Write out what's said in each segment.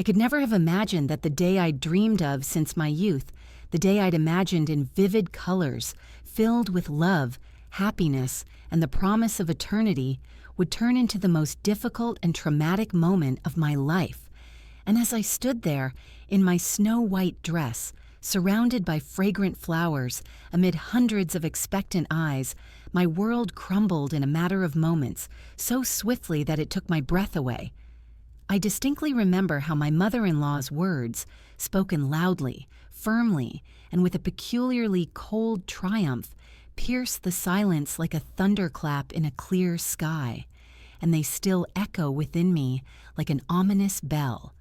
I could never have imagined that the day I'd dreamed of since my youth, the day I'd imagined in vivid colors, filled with love, happiness, and the promise of eternity, would turn into the most difficult and traumatic moment of my life. And as I stood there, in my snow-white dress, surrounded by fragrant flowers, amid hundreds of expectant eyes, my world crumbled in a matter of moments, so swiftly that it took my breath away. I distinctly remember how my mother-in-law's words, spoken loudly, firmly, and with a peculiarly cold triumph, pierced the silence like a thunderclap in a clear sky, and they still echo within me like an ominous bell.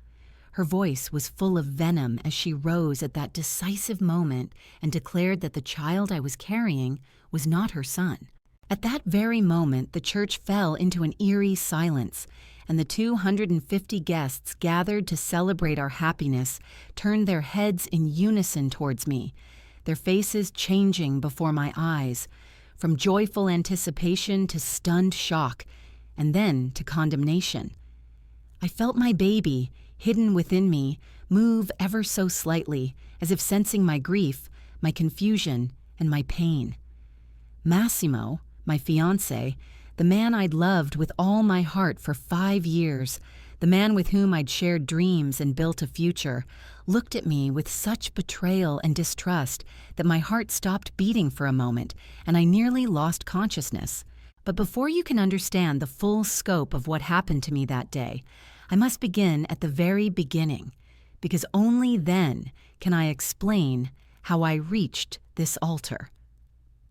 Her voice was full of venom as she rose at that decisive moment and declared that the child I was carrying was not her son. At that very moment, the church fell into an eerie silence, and the 250 guests gathered to celebrate our happiness turned their heads in unison towards me, their faces changing before my eyes, from joyful anticipation to stunned shock, and then to condemnation. I felt my baby, hidden within me, move ever so slightly, as if sensing my grief, my confusion, and my pain. Massimo, my fiancé, the man I'd loved with all my heart for 5 years, the man with whom I'd shared dreams and built a future, looked at me with such betrayal and distrust that my heart stopped beating for a moment, and I nearly lost consciousness. But before you can understand the full scope of what happened to me that day, I must begin at the very beginning, because only then can I explain how I reached this altar.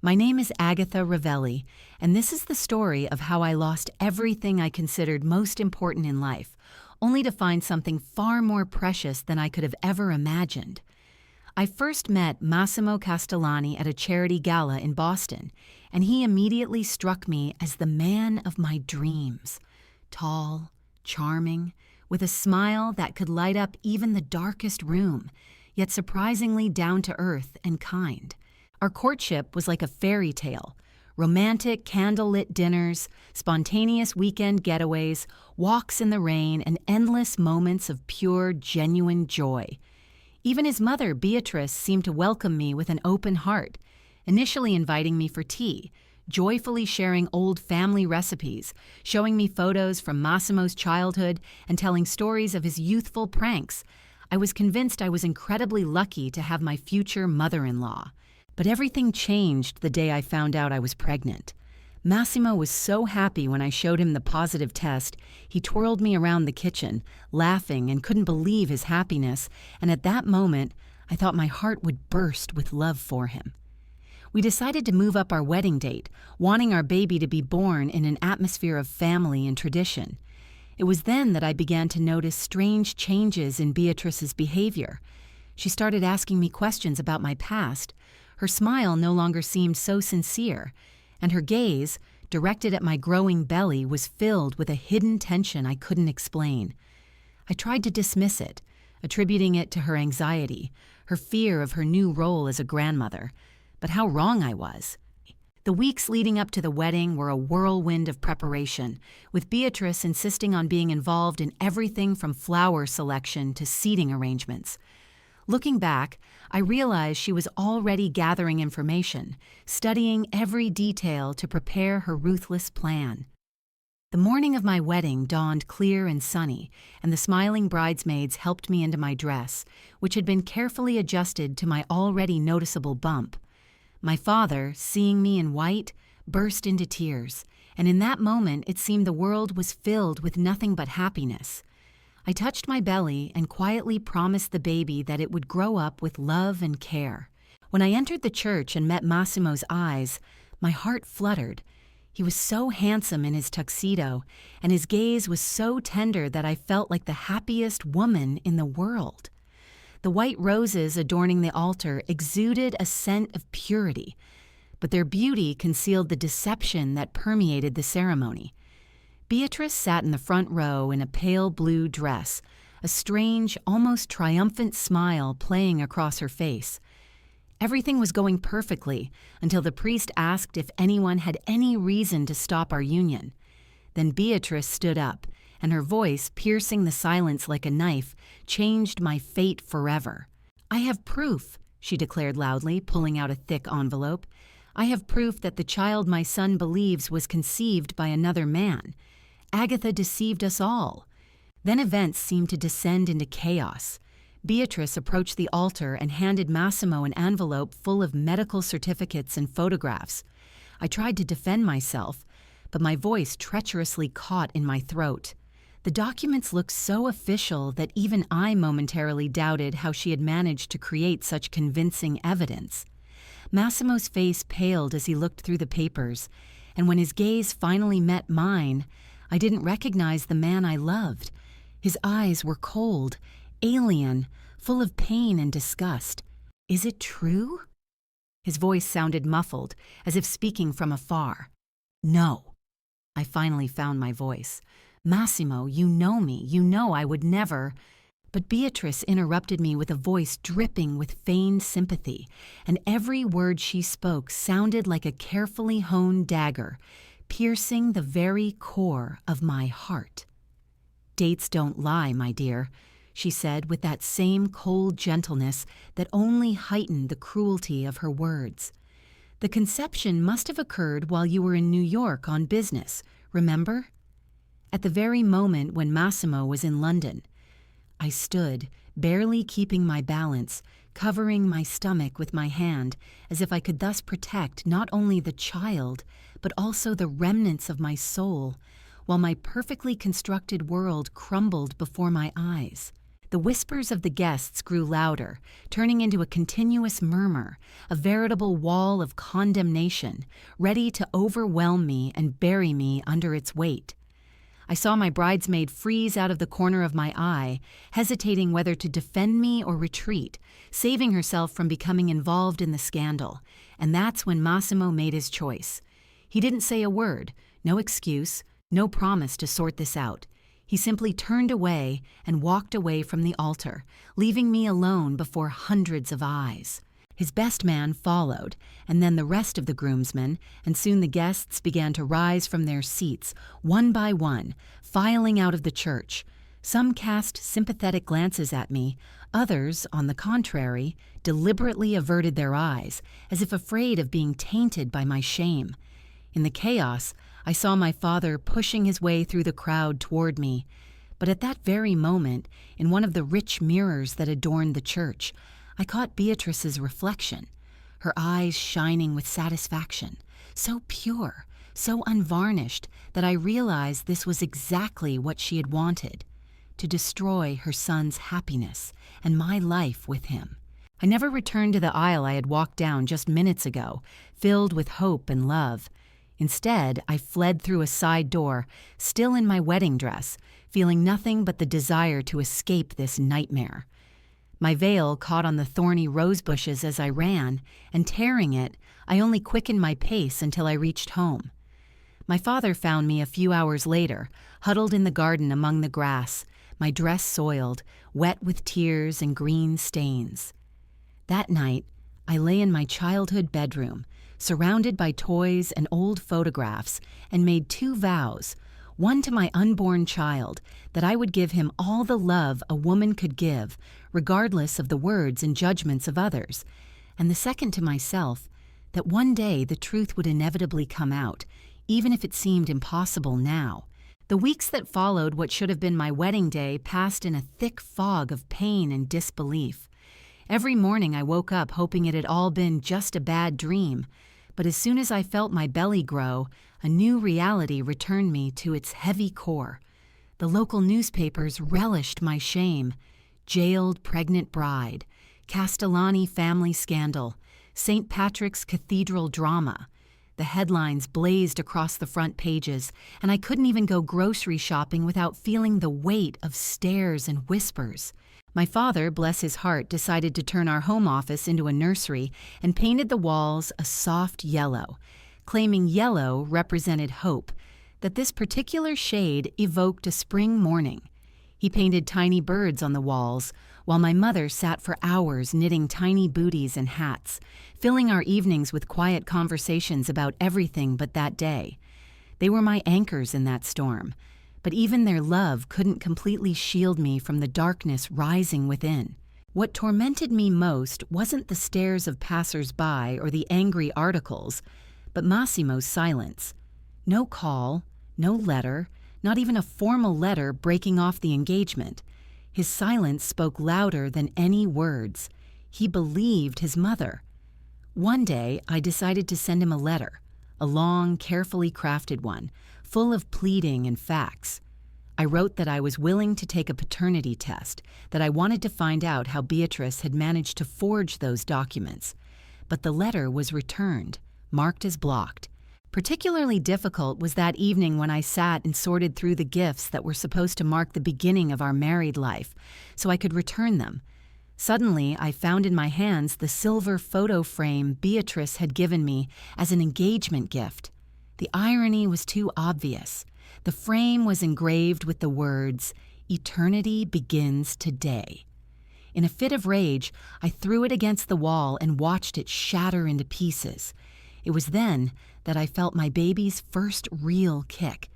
My name is Agatha Ravelli, and this is the story of how I lost everything I considered most important in life, only to find something far more precious than I could have ever imagined. I first met Massimo Castellani at a charity gala in Boston, and he immediately struck me as the man of my dreams. Tall, charming, with a smile that could light up even the darkest room, yet surprisingly down-to-earth and kind. Our courtship was like a fairy tale. Romantic candlelit dinners, spontaneous weekend getaways, walks in the rain, and endless moments of pure, genuine joy. Even his mother, Beatrice, seemed to welcome me with an open heart, initially inviting me for tea, joyfully sharing old family recipes, showing me photos from Massimo's childhood, and telling stories of his youthful pranks. I was convinced I was incredibly lucky to have my future mother-in-law. But everything changed the day I found out I was pregnant. Massimo was so happy when I showed him the positive test, he twirled me around the kitchen, laughing and couldn't believe his happiness, and at that moment, I thought my heart would burst with love for him. We decided to move up our wedding date, wanting our baby to be born in an atmosphere of family and tradition. It was then that I began to notice strange changes in Beatrice's behavior. She started asking me questions about my past. Her smile no longer seemed so sincere, and her gaze, directed at my growing belly, was filled with a hidden tension I couldn't explain. I tried to dismiss it, attributing it to her anxiety, her fear of her new role as a grandmother. But how wrong I was. The weeks leading up to the wedding were a whirlwind of preparation, with Beatrice insisting on being involved in everything from flower selection to seating arrangements. Looking back, I realized she was already gathering information, studying every detail to prepare her ruthless plan. The morning of my wedding dawned clear and sunny, and the smiling bridesmaids helped me into my dress, which had been carefully adjusted to my already noticeable bump. My father, seeing me in white, burst into tears, and in that moment it seemed the world was filled with nothing but happiness. I touched my belly and quietly promised the baby that it would grow up with love and care. When I entered the church and met Massimo's eyes, my heart fluttered. He was so handsome in his tuxedo, and his gaze was so tender that I felt like the happiest woman in the world. The white roses adorning the altar exuded a scent of purity, but their beauty concealed the deception that permeated the ceremony. Beatrice sat in the front row in a pale blue dress, a strange, almost triumphant smile playing across her face. Everything was going perfectly until the priest asked if anyone had any reason to stop our union. Then Beatrice stood up, and her voice, piercing the silence like a knife, changed my fate forever. "I have proof," she declared loudly, pulling out a thick envelope. "I have proof that the child my son believes was conceived by another man. Agatha deceived us all." Then events seemed to descend into chaos. Beatrice approached the altar and handed Massimo an envelope full of medical certificates and photographs. I tried to defend myself, but my voice treacherously caught in my throat. The documents looked so official that even I momentarily doubted how she had managed to create such convincing evidence. Massimo's face paled as he looked through the papers, and when his gaze finally met mine, I didn't recognize the man I loved. His eyes were cold, alien, full of pain and disgust. "Is it true?" His voice sounded muffled, as if speaking from afar. "No." I finally found my voice. "Massimo, you know me. You know I would never—" But Beatrice interrupted me with a voice dripping with feigned sympathy, and every word she spoke sounded like a carefully honed dagger, piercing the very core of my heart. "Dates don't lie, my dear," she said with that same cold gentleness that only heightened the cruelty of her words. "The conception must have occurred while you were in New York on business, remember? At the very moment when Massimo was in London." I stood, barely keeping my balance, covering my stomach with my hand, as if I could thus protect not only the child, but also the remnants of my soul, while my perfectly constructed world crumbled before my eyes. The whispers of the guests grew louder, turning into a continuous murmur, a veritable wall of condemnation, ready to overwhelm me and bury me under its weight. I saw my bridesmaid freeze out of the corner of my eye, hesitating whether to defend me or retreat, saving herself from becoming involved in the scandal. And that's when Massimo made his choice. He didn't say a word, no excuse, no promise to sort this out. He simply turned away and walked away from the altar, leaving me alone before hundreds of eyes. His best man followed, and then the rest of the groomsmen, and soon the guests began to rise from their seats, one by one, filing out of the church. Some cast sympathetic glances at me, others, on the contrary, deliberately averted their eyes, as if afraid of being tainted by my shame. In the chaos, I saw my father pushing his way through the crowd toward me, but at that very moment, in one of the rich mirrors that adorned the church, I caught Beatrice's reflection, her eyes shining with satisfaction, so pure, so unvarnished that I realized this was exactly what she had wanted, to destroy her son's happiness and my life with him. I never returned to the aisle I had walked down just minutes ago, filled with hope and love. Instead, I fled through a side door, still in my wedding dress, feeling nothing but the desire to escape this nightmare. My veil caught on the thorny rose bushes as I ran, and tearing it, I only quickened my pace until I reached home. My father found me a few hours later, huddled in the garden among the grass, my dress soiled, wet with tears and green stains. That night, I lay in my childhood bedroom, surrounded by toys and old photographs, and made two vows, one to my unborn child, that I would give him all the love a woman could give, regardless of the words and judgments of others, and the second to myself, that one day the truth would inevitably come out, even if it seemed impossible now. The weeks that followed what should have been my wedding day passed in a thick fog of pain and disbelief. Every morning I woke up hoping it had all been just a bad dream, but as soon as I felt my belly grow, a new reality returned me to its heavy core. The local newspapers relished my shame. Jailed pregnant bride, Castellani family scandal, St. Patrick's Cathedral drama. The headlines blazed across the front pages, and I couldn't even go grocery shopping without feeling the weight of stares and whispers. My father, bless his heart, decided to turn our home office into a nursery and painted the walls a soft yellow, claiming yellow represented hope, that this particular shade evoked a spring morning. He painted tiny birds on the walls, while my mother sat for hours knitting tiny booties and hats, filling our evenings with quiet conversations about everything but that day. They were my anchors in that storm. but even their love couldn't completely shield me from the darkness rising within. What tormented me most wasn't the stares of passers-by or the angry articles, but Massimo's silence. No call, no letter, not even a formal letter breaking off the engagement. His silence spoke louder than any words. He believed his mother. One day, I decided to send him a letter, a long, carefully crafted one, full of pleading and facts. I wrote that I was willing to take a paternity test, that I wanted to find out how Beatrice had managed to forge those documents. But the letter was returned, marked as blocked. Particularly difficult was that evening when I sat and sorted through the gifts that were supposed to mark the beginning of our married life, so I could return them. Suddenly, I found in my hands the silver photo frame Beatrice had given me as an engagement gift. The irony was too obvious. The frame was engraved with the words, "Eternity begins today." In a fit of rage, I threw it against the wall and watched it shatter into pieces. It was then that I felt my baby's first real kick.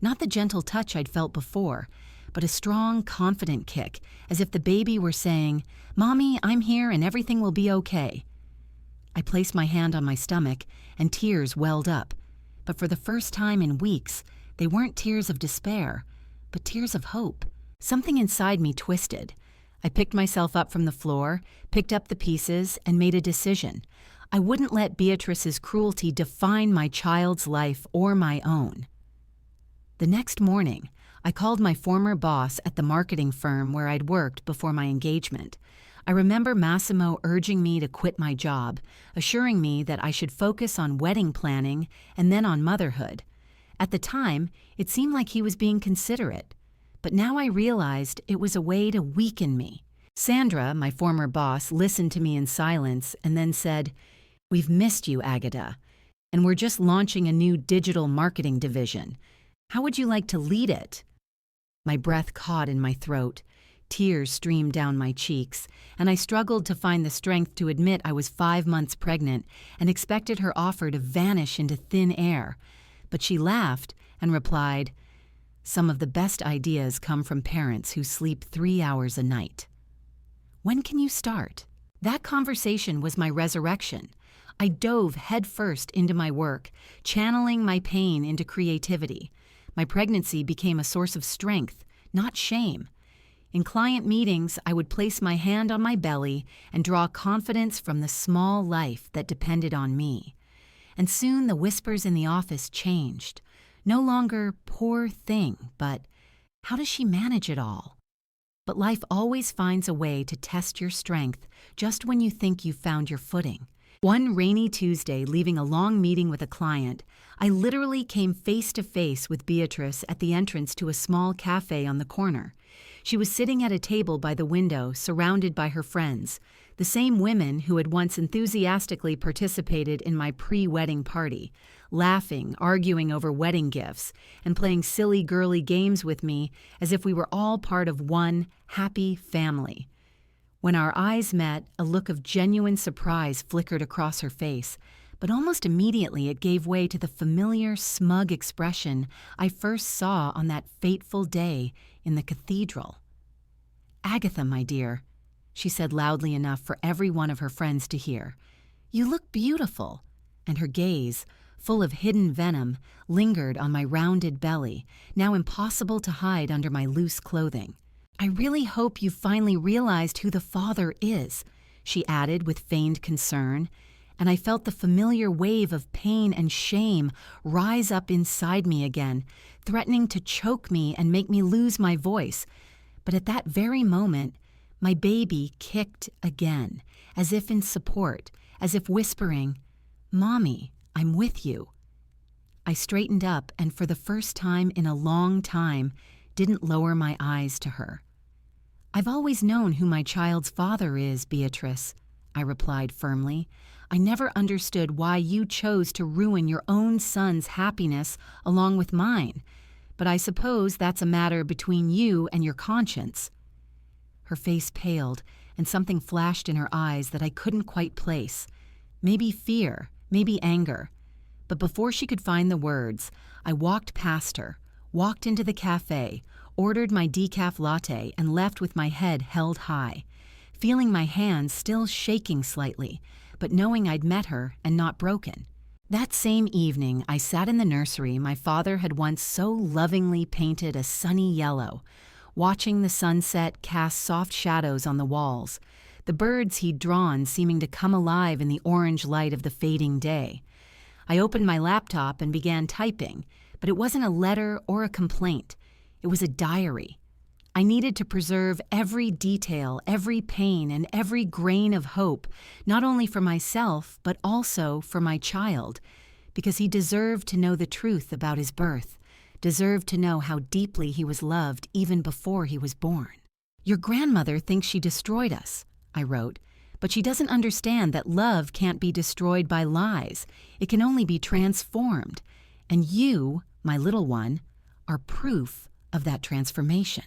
Not the gentle touch I'd felt before, but a strong, confident kick, as if the baby were saying, "Mommy, I'm here and everything will be okay." I placed my hand on my stomach, and tears welled up. But for the first time in weeks, they weren't tears of despair, but tears of hope. Something inside me twisted. I picked myself up from the floor, picked up the pieces, and made a decision. I wouldn't let Beatrice's cruelty define my child's life or my own. The next morning, I called my former boss at the marketing firm where I'd worked before my engagement. I remember Massimo urging me to quit my job, assuring me that I should focus on wedding planning and then on motherhood. At the time, it seemed like he was being considerate, but now I realized it was a way to weaken me. Sandra, my former boss, listened to me in silence and then said, "We've missed you, Agatha, and we're just launching a new digital marketing division. How would you like to lead it?" My breath caught in my throat. Tears streamed down my cheeks, and I struggled to find the strength to admit I was 5 months pregnant and expected her offer to vanish into thin air. But she laughed and replied, "Some of the best ideas come from parents who sleep 3 hours a night." "When can you start?" That conversation was my resurrection. I dove headfirst into my work, channeling my pain into creativity. My pregnancy became a source of strength, not shame. In client meetings, I would place my hand on my belly and draw confidence from the small life that depended on me. And soon the whispers in the office changed. No longer, "Poor thing," but "How does she manage it all?" But life always finds a way to test your strength just when you think you've found your footing. One rainy Tuesday, leaving a long meeting with a client, I literally came face to face with Beatrice at the entrance to a small cafe on the corner. She was sitting at a table by the window, surrounded by her friends, the same women who had once enthusiastically participated in my pre-wedding party, laughing, arguing over wedding gifts, and playing silly girly games with me as if we were all part of one happy family. When our eyes met, a look of genuine surprise flickered across her face, but almost immediately it gave way to the familiar, smug expression I first saw on that fateful day in the cathedral. "Agatha, my dear," she said loudly enough for every one of her friends to hear, "you look beautiful," and her gaze, full of hidden venom, lingered on my rounded belly, now impossible to hide under my loose clothing. "I really hope you finally realized who the Father is," she added with feigned concern, and I felt the familiar wave of pain and shame rise up inside me again, threatening to choke me and make me lose my voice. But at that very moment, my baby kicked again, as if in support, as if whispering, "Mommy, I'm with you." I straightened up and for the first time in a long time, didn't lower my eyes to her. "I've always known who my child's father is, Beatrice," I replied firmly. "I never understood why you chose to ruin your own son's happiness along with mine, but I suppose that's a matter between you and your conscience." Her face paled, and something flashed in her eyes that I couldn't quite place. Maybe fear, maybe anger. But before she could find the words, I walked past her, walked into the cafe, ordered my decaf latte, and left with my head held high, feeling my hands still shaking slightly, but knowing I'd met her and not broken. That same evening, I sat in the nursery my father had once so lovingly painted a sunny yellow, watching the sunset cast soft shadows on the walls, the birds he'd drawn seeming to come alive in the orange light of the fading day. I opened my laptop and began typing, but it wasn't a letter or a complaint. It was a diary. I needed to preserve every detail, every pain, and every grain of hope, not only for myself, but also for my child, because he deserved to know the truth about his birth, deserved to know how deeply he was loved even before he was born. "Your grandmother thinks she destroyed us," I wrote, "but she doesn't understand that love can't be destroyed by lies. It can only be transformed. And you, my little one, are proof of that transformation."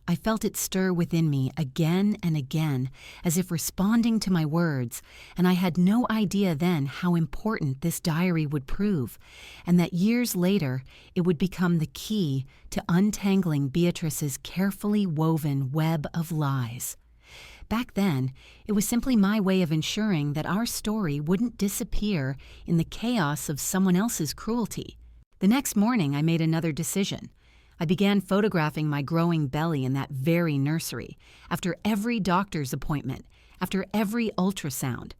I felt it stir within me again and again, as if responding to my words, and I had no idea then how important this diary would prove, and that years later it would become the key to untangling Beatrice's carefully woven web of lies. Back then, it was simply my way of ensuring that our story wouldn't disappear in the chaos of someone else's cruelty. The next morning, I made another decision. I began photographing my growing belly in that very nursery, after every doctor's appointment, after every ultrasound.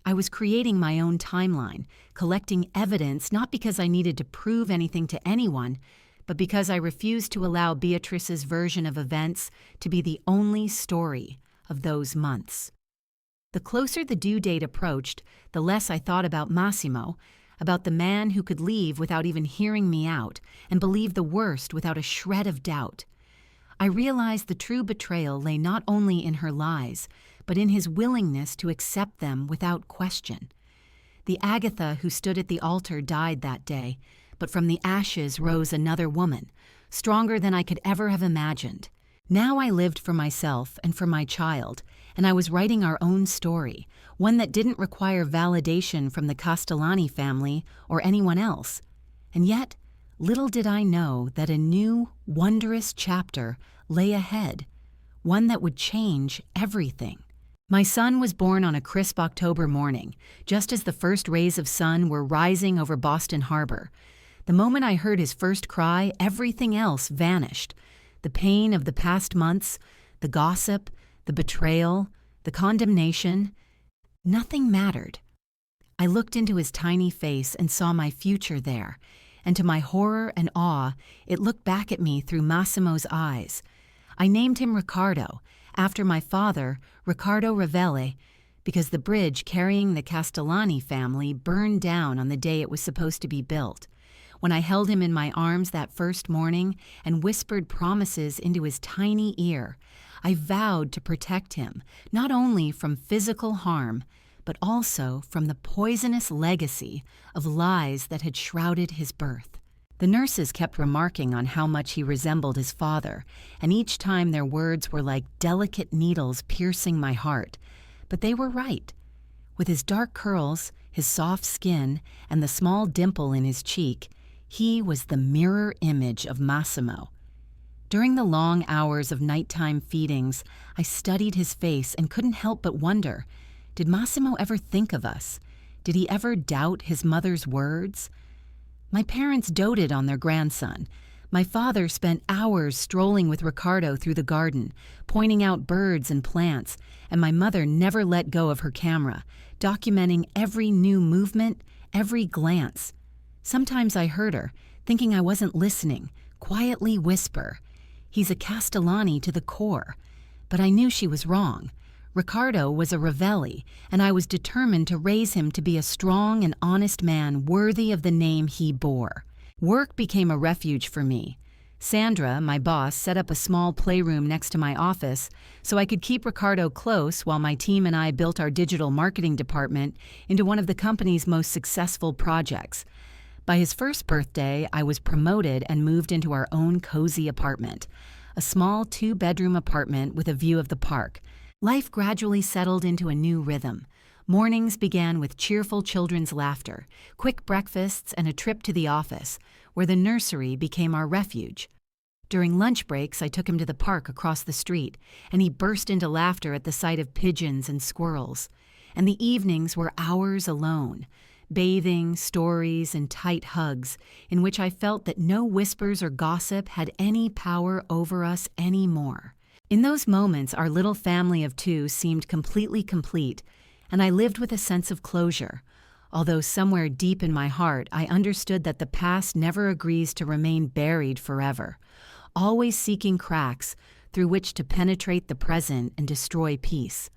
I was creating my own timeline, collecting evidence not because I needed to prove anything to anyone, but because I refused to allow Beatrice's version of events to be the only story of those months. The closer the due date approached, the less I thought about Massimo, about the man who could leave without even hearing me out and believe the worst without a shred of doubt. I realized the true betrayal lay not only in her lies, but in his willingness to accept them without question. The Agatha who stood at the altar died that day, but from the ashes rose another woman, stronger than I could ever have imagined. Now I lived for myself and for my child, and I was writing our own story, one that didn't require validation from the Castellani family or anyone else. And yet, little did I know that a new, wondrous chapter lay ahead, one that would change everything. My son was born on a crisp October morning, just as the first rays of sun were rising over Boston Harbor. The moment I heard his first cry, everything else vanished. The pain of the past months, the gossip, the betrayal, the condemnation, nothing mattered. I looked into his tiny face and saw my future there, and to my horror and awe, it looked back at me through Massimo's eyes. I named him Riccardo, after my father, Riccardo Ravelle, because the bridge carrying the Castellani family burned down on the day it was supposed to be built. When I held him in my arms that first morning and whispered promises into his tiny ear, I vowed to protect him, not only from physical harm, but also from the poisonous legacy of lies that had shrouded his birth. The nurses kept remarking on how much he resembled his father, and each time their words were like delicate needles piercing my heart. But they were right. With his dark curls, his soft skin, and the small dimple in his cheek, he was the mirror image of Massimo. During the long hours of nighttime feedings, I studied his face and couldn't help but wonder, did Massimo ever think of us? Did he ever doubt his mother's words? My parents doted on their grandson. My father spent hours strolling with Riccardo through the garden, pointing out birds and plants, and my mother never let go of her camera, documenting every new movement, every glance. Sometimes I heard her, thinking I wasn't listening, quietly whisper, "He's a Castellani to the core." But I knew she was wrong. Riccardo was a Ravelli, and I was determined to raise him to be a strong and honest man worthy of the name he bore. Work became a refuge for me. Sandra, my boss, set up a small playroom next to my office so I could keep Riccardo close while my team and I built our digital marketing department into one of the company's most successful projects. By his first birthday, I was promoted and moved into our own cozy apartment, a small 2-bedroom apartment with a view of the park. Life gradually settled into a new rhythm. Mornings began with cheerful children's laughter, quick breakfasts, and a trip to the office, where the nursery became our refuge. During lunch breaks, I took him to the park across the street, and he burst into laughter at the sight of pigeons and squirrels. And the evenings were hours alone, bathing, stories, and tight hugs, in which I felt that no whispers or gossip had any power over us anymore. In those moments, our little family of two seemed completely complete, and I lived with a sense of closure, although somewhere deep in my heart I understood that the past never agrees to remain buried forever, always seeking cracks through which to penetrate the present and destroy peace.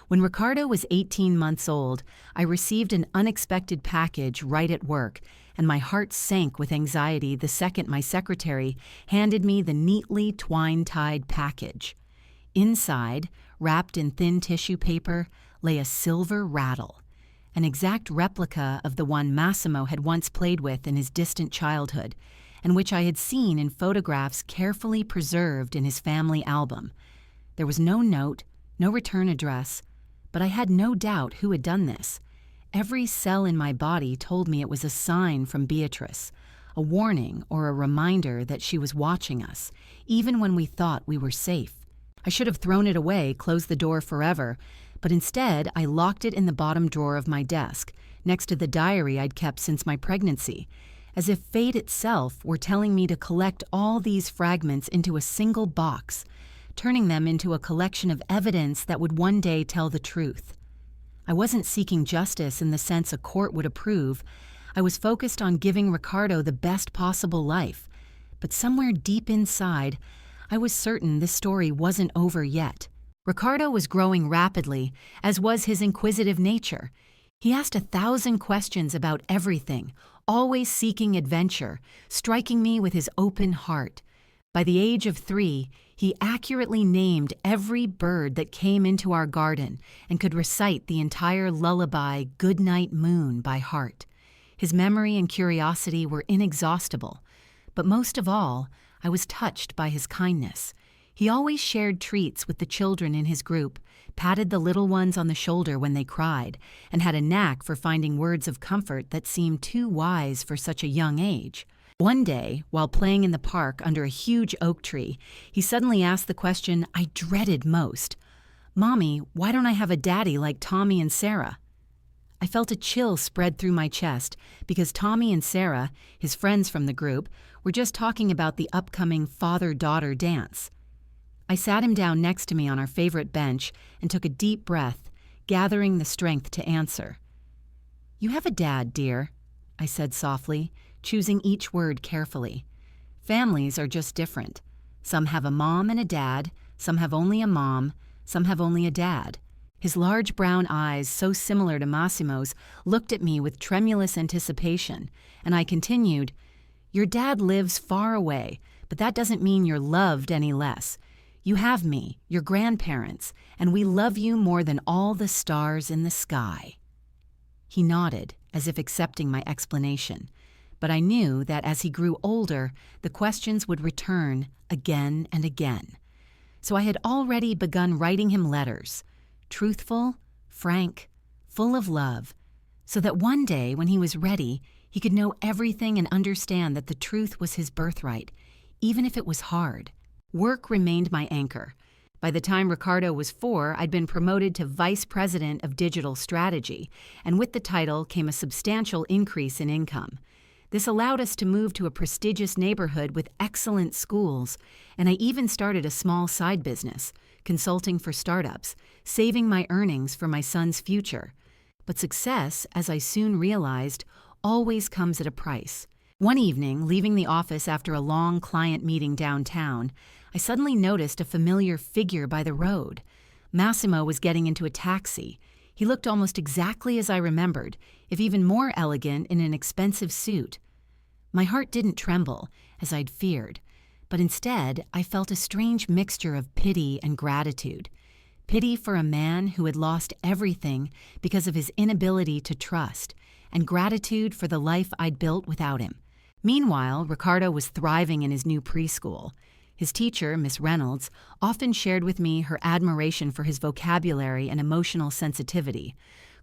When Ricardo was 18 months old, I received an unexpected package right at work, and my heart sank with anxiety the second my secretary handed me the neatly twine-tied package. Inside, wrapped in thin tissue paper, lay a silver rattle, an exact replica of the one Massimo had once played with in his distant childhood, and which I had seen in photographs carefully preserved in his family album. There was no note, no return address, but I had no doubt who had done this. Every cell in my body told me it was a sign from Beatrice, a warning or a reminder that she was watching us, even when we thought we were safe. I should have thrown it away, closed the door forever, but instead I locked it in the bottom drawer of my desk, next to the diary I'd kept since my pregnancy, as if fate itself were telling me to collect all these fragments into a single box, turning them into a collection of evidence that would one day tell the truth. I wasn't seeking justice in the sense a court would approve. I was focused on giving Ricardo the best possible life, but somewhere deep inside, I was certain this story wasn't over yet. Ricardo was growing rapidly, as was his inquisitive nature. He asked 1,000 questions about everything, always seeking adventure, striking me with his open heart. By the age of 3, he accurately named every bird that came into our garden and could recite the entire lullaby "Goodnight Moon" by heart. His memory and curiosity were inexhaustible, but most of all, I was touched by his kindness. He always shared treats with the children in his group, patted the little ones on the shoulder when they cried, and had a knack for finding words of comfort that seemed too wise for such a young age. One day, while playing in the park under a huge oak tree, he suddenly asked the question I dreaded most. "Mommy, why don't I have a daddy like Tommy and Sarah?" I felt a chill spread through my chest because Tommy and Sarah, his friends from the group, were just talking about the upcoming father-daughter dance. I sat him down next to me on our favorite bench and took a deep breath, gathering the strength to answer. "You have a dad, dear," I said softly, choosing each word carefully. "Families are just different. Some have a mom and a dad, some have only a mom, some have only a dad." His large brown eyes, so similar to Massimo's, looked at me with tremulous anticipation, and I continued, "Your dad lives far away, but that doesn't mean you're loved any less. You have me, your grandparents, and we love you more than all the stars in the sky." He nodded, as if accepting my explanation, but I knew that as he grew older, the questions would return again and again. So I had already begun writing him letters, truthful, frank, full of love, so that one day when he was ready, he could know everything and understand that the truth was his birthright, even if it was hard. Work remained my anchor. By the time Ricardo was 4, I'd been promoted to Vice President of Digital Strategy, and with the title came a substantial increase in income. This allowed us to move to a prestigious neighborhood with excellent schools, and I even started a small side business, consulting for startups, saving my earnings for my son's future. But success, as I soon realized, always comes at a price. One evening, leaving the office after a long client meeting downtown, I suddenly noticed a familiar figure by the road. Massimo was getting into a taxi. He looked almost exactly as I remembered, if even more elegant in an expensive suit. My heart didn't tremble, as I'd feared, but instead I felt a strange mixture of pity and gratitude. Pity for a man who had lost everything because of his inability to trust, and gratitude for the life I'd built without him. Meanwhile, Ricardo was thriving in his new preschool. His teacher, Miss Reynolds, often shared with me her admiration for his vocabulary and emotional sensitivity,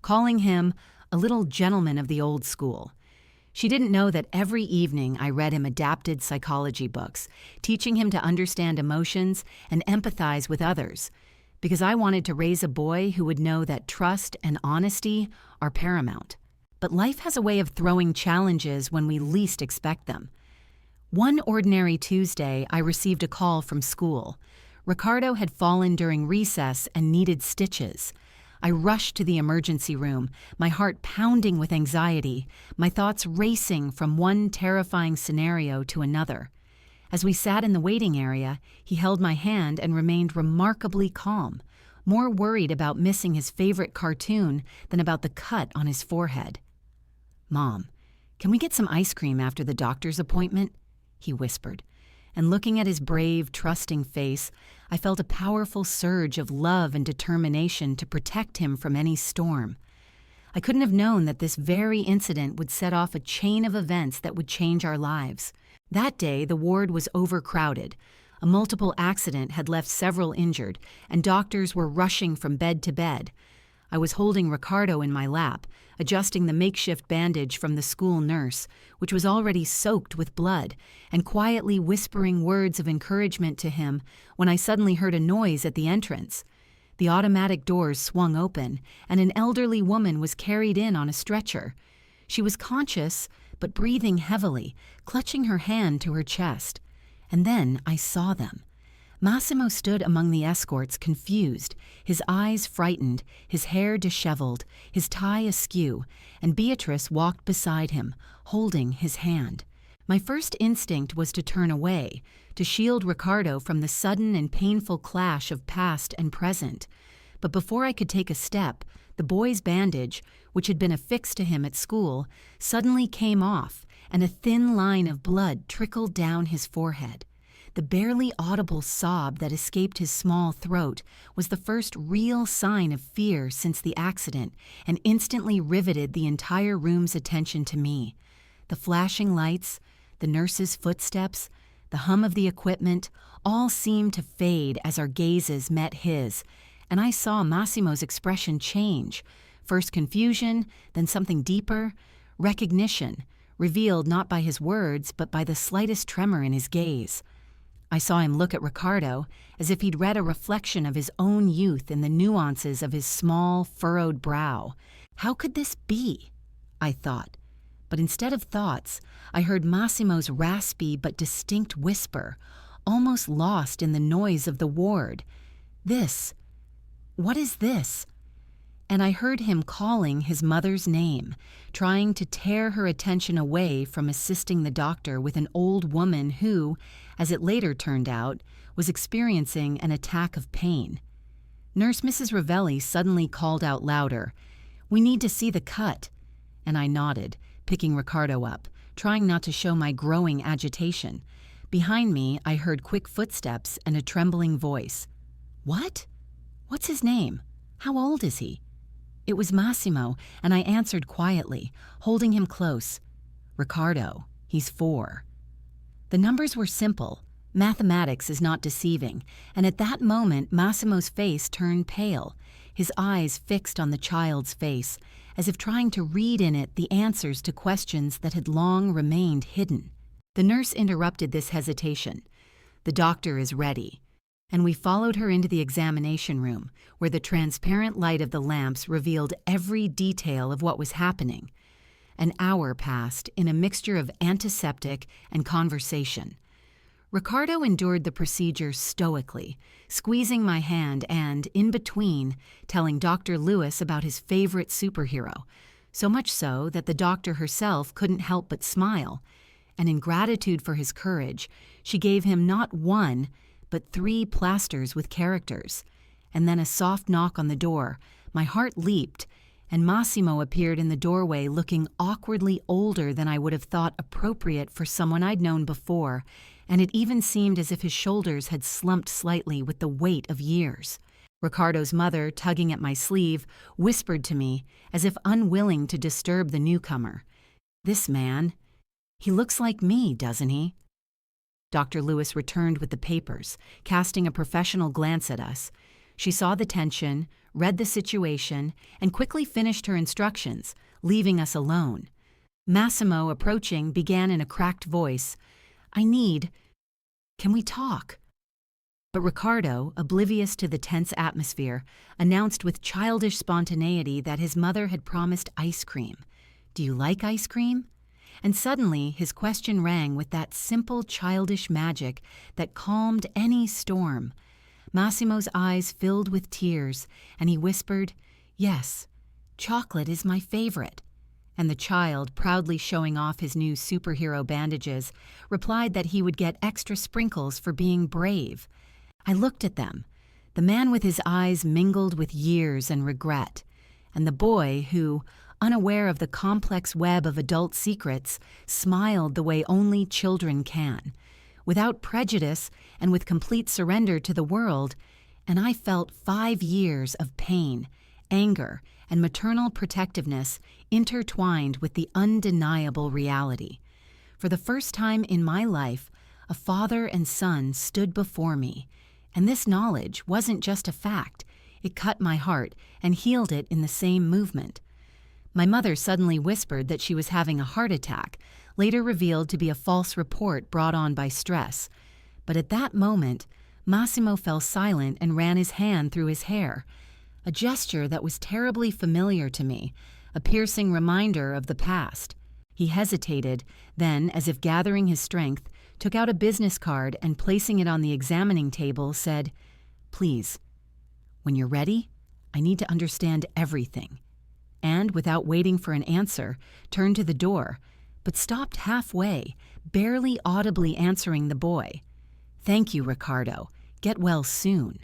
calling him a little gentleman of the old school. She didn't know that every evening I read him adapted psychology books, teaching him to understand emotions and empathize with others, because I wanted to raise a boy who would know that trust and honesty are paramount. But life has a way of throwing challenges when we least expect them. One ordinary Tuesday, I received a call from school. Ricardo had fallen during recess and needed stitches. I rushed to the emergency room, my heart pounding with anxiety, my thoughts racing from one terrifying scenario to another. As we sat in the waiting area, he held my hand and remained remarkably calm, more worried about missing his favorite cartoon than about the cut on his forehead. "Mom, can we get some ice cream after the doctor's appointment?" he whispered, and looking at his brave, trusting face, I felt a powerful surge of love and determination to protect him from any storm. I couldn't have known that this very incident would set off a chain of events that would change our lives. That day, the ward was overcrowded. A multiple accident had left several injured, and doctors were rushing from bed to bed. I was holding Ricardo in my lap, adjusting the makeshift bandage from the school nurse, which was already soaked with blood, and quietly whispering words of encouragement to him when I suddenly heard a noise at the entrance. The automatic doors swung open, and an elderly woman was carried in on a stretcher. She was conscious, but breathing heavily, clutching her hand to her chest. And then I saw them. Massimo stood among the escorts, confused, his eyes frightened, his hair disheveled, his tie askew, and Beatrice walked beside him, holding his hand. My first instinct was to turn away, to shield Ricardo from the sudden and painful clash of past and present. But before I could take a step, the boy's bandage, which had been affixed to him at school, suddenly came off, and a thin line of blood trickled down his forehead. The barely audible sob that escaped his small throat was the first real sign of fear since the accident, and instantly riveted the entire room's attention to me. The flashing lights, the nurse's footsteps, the hum of the equipment, all seemed to fade as our gazes met his, and I saw Massimo's expression change, first confusion, then something deeper, recognition, revealed not by his words but by the slightest tremor in his gaze. I saw him look at Ricardo as if he'd read a reflection of his own youth in the nuances of his small, furrowed brow. How could this be? I thought. But instead of thoughts, I heard Massimo's raspy but distinct whisper, almost lost in the noise of the ward. What is this? And I heard him calling his mother's name, trying to tear her attention away from assisting the doctor with an old woman who, as it later turned out, was experiencing an attack of pain. Nurse Mrs. Ravelli suddenly called out louder, "We need to see the cut," and I nodded, picking Ricardo up, trying not to show my growing agitation. Behind me, I heard quick footsteps and a trembling voice. "What? What's his name? How old is he?" It was Massimo, and I answered quietly, holding him close. "Ricardo, he's 4. The numbers were simple. Mathematics is not deceiving, and at that moment Massimo's face turned pale, his eyes fixed on the child's face, as if trying to read in it the answers to questions that had long remained hidden. The nurse interrupted this hesitation. "The doctor is ready." And we followed her into the examination room, where the transparent light of the lamps revealed every detail of what was happening. An hour passed in a mixture of antiseptic and conversation. Ricardo endured the procedure stoically, squeezing my hand and, in between, telling Dr. Lewis about his favorite superhero, so much so that the doctor herself couldn't help but smile. And in gratitude for his courage, she gave him not 1, but 3 plasters with characters. And then a soft knock on the door. My heart leaped, and Massimo appeared in the doorway looking awkwardly older than I would have thought appropriate for someone I'd known before, and it even seemed as if his shoulders had slumped slightly with the weight of years. Ricardo's mother, tugging at my sleeve, whispered to me, as if unwilling to disturb the newcomer, "This man, he looks like me, doesn't he?" Dr. Lewis returned with the papers, casting a professional glance at us. She saw the tension, read the situation, and quickly finished her instructions, leaving us alone. Massimo, approaching, began in a cracked voice, Can we talk?" But Riccardo, oblivious to the tense atmosphere, announced with childish spontaneity that his mother had promised ice cream. "Do you like ice cream?" And suddenly his question rang with that simple childish magic that calmed any storm. Massimo's eyes filled with tears, and he whispered, "Yes, chocolate is my favorite." And the child, proudly showing off his new superhero bandages, replied that he would get extra sprinkles for being brave. I looked at them, the man with his eyes mingled with years and regret, and the boy who, unaware of the complex web of adult secrets, smiled the way only children can, without prejudice and with complete surrender to the world, and I felt 5 years of pain, anger, and maternal protectiveness intertwined with the undeniable reality. For the first time in my life, a father and son stood before me, and this knowledge wasn't just a fact, it cut my heart and healed it in the same movement. My mother suddenly whispered that she was having a heart attack, later revealed to be a false report brought on by stress. But at that moment, Massimo fell silent and ran his hand through his hair, a gesture that was terribly familiar to me, a piercing reminder of the past. He hesitated, then, as if gathering his strength, took out a business card and placing it on the examining table, said, "Please, when you're ready, I need to understand everything." And, without waiting for an answer, turned to the door, but stopped halfway, barely audibly answering the boy. "Thank you, Riccardo. Get well soon."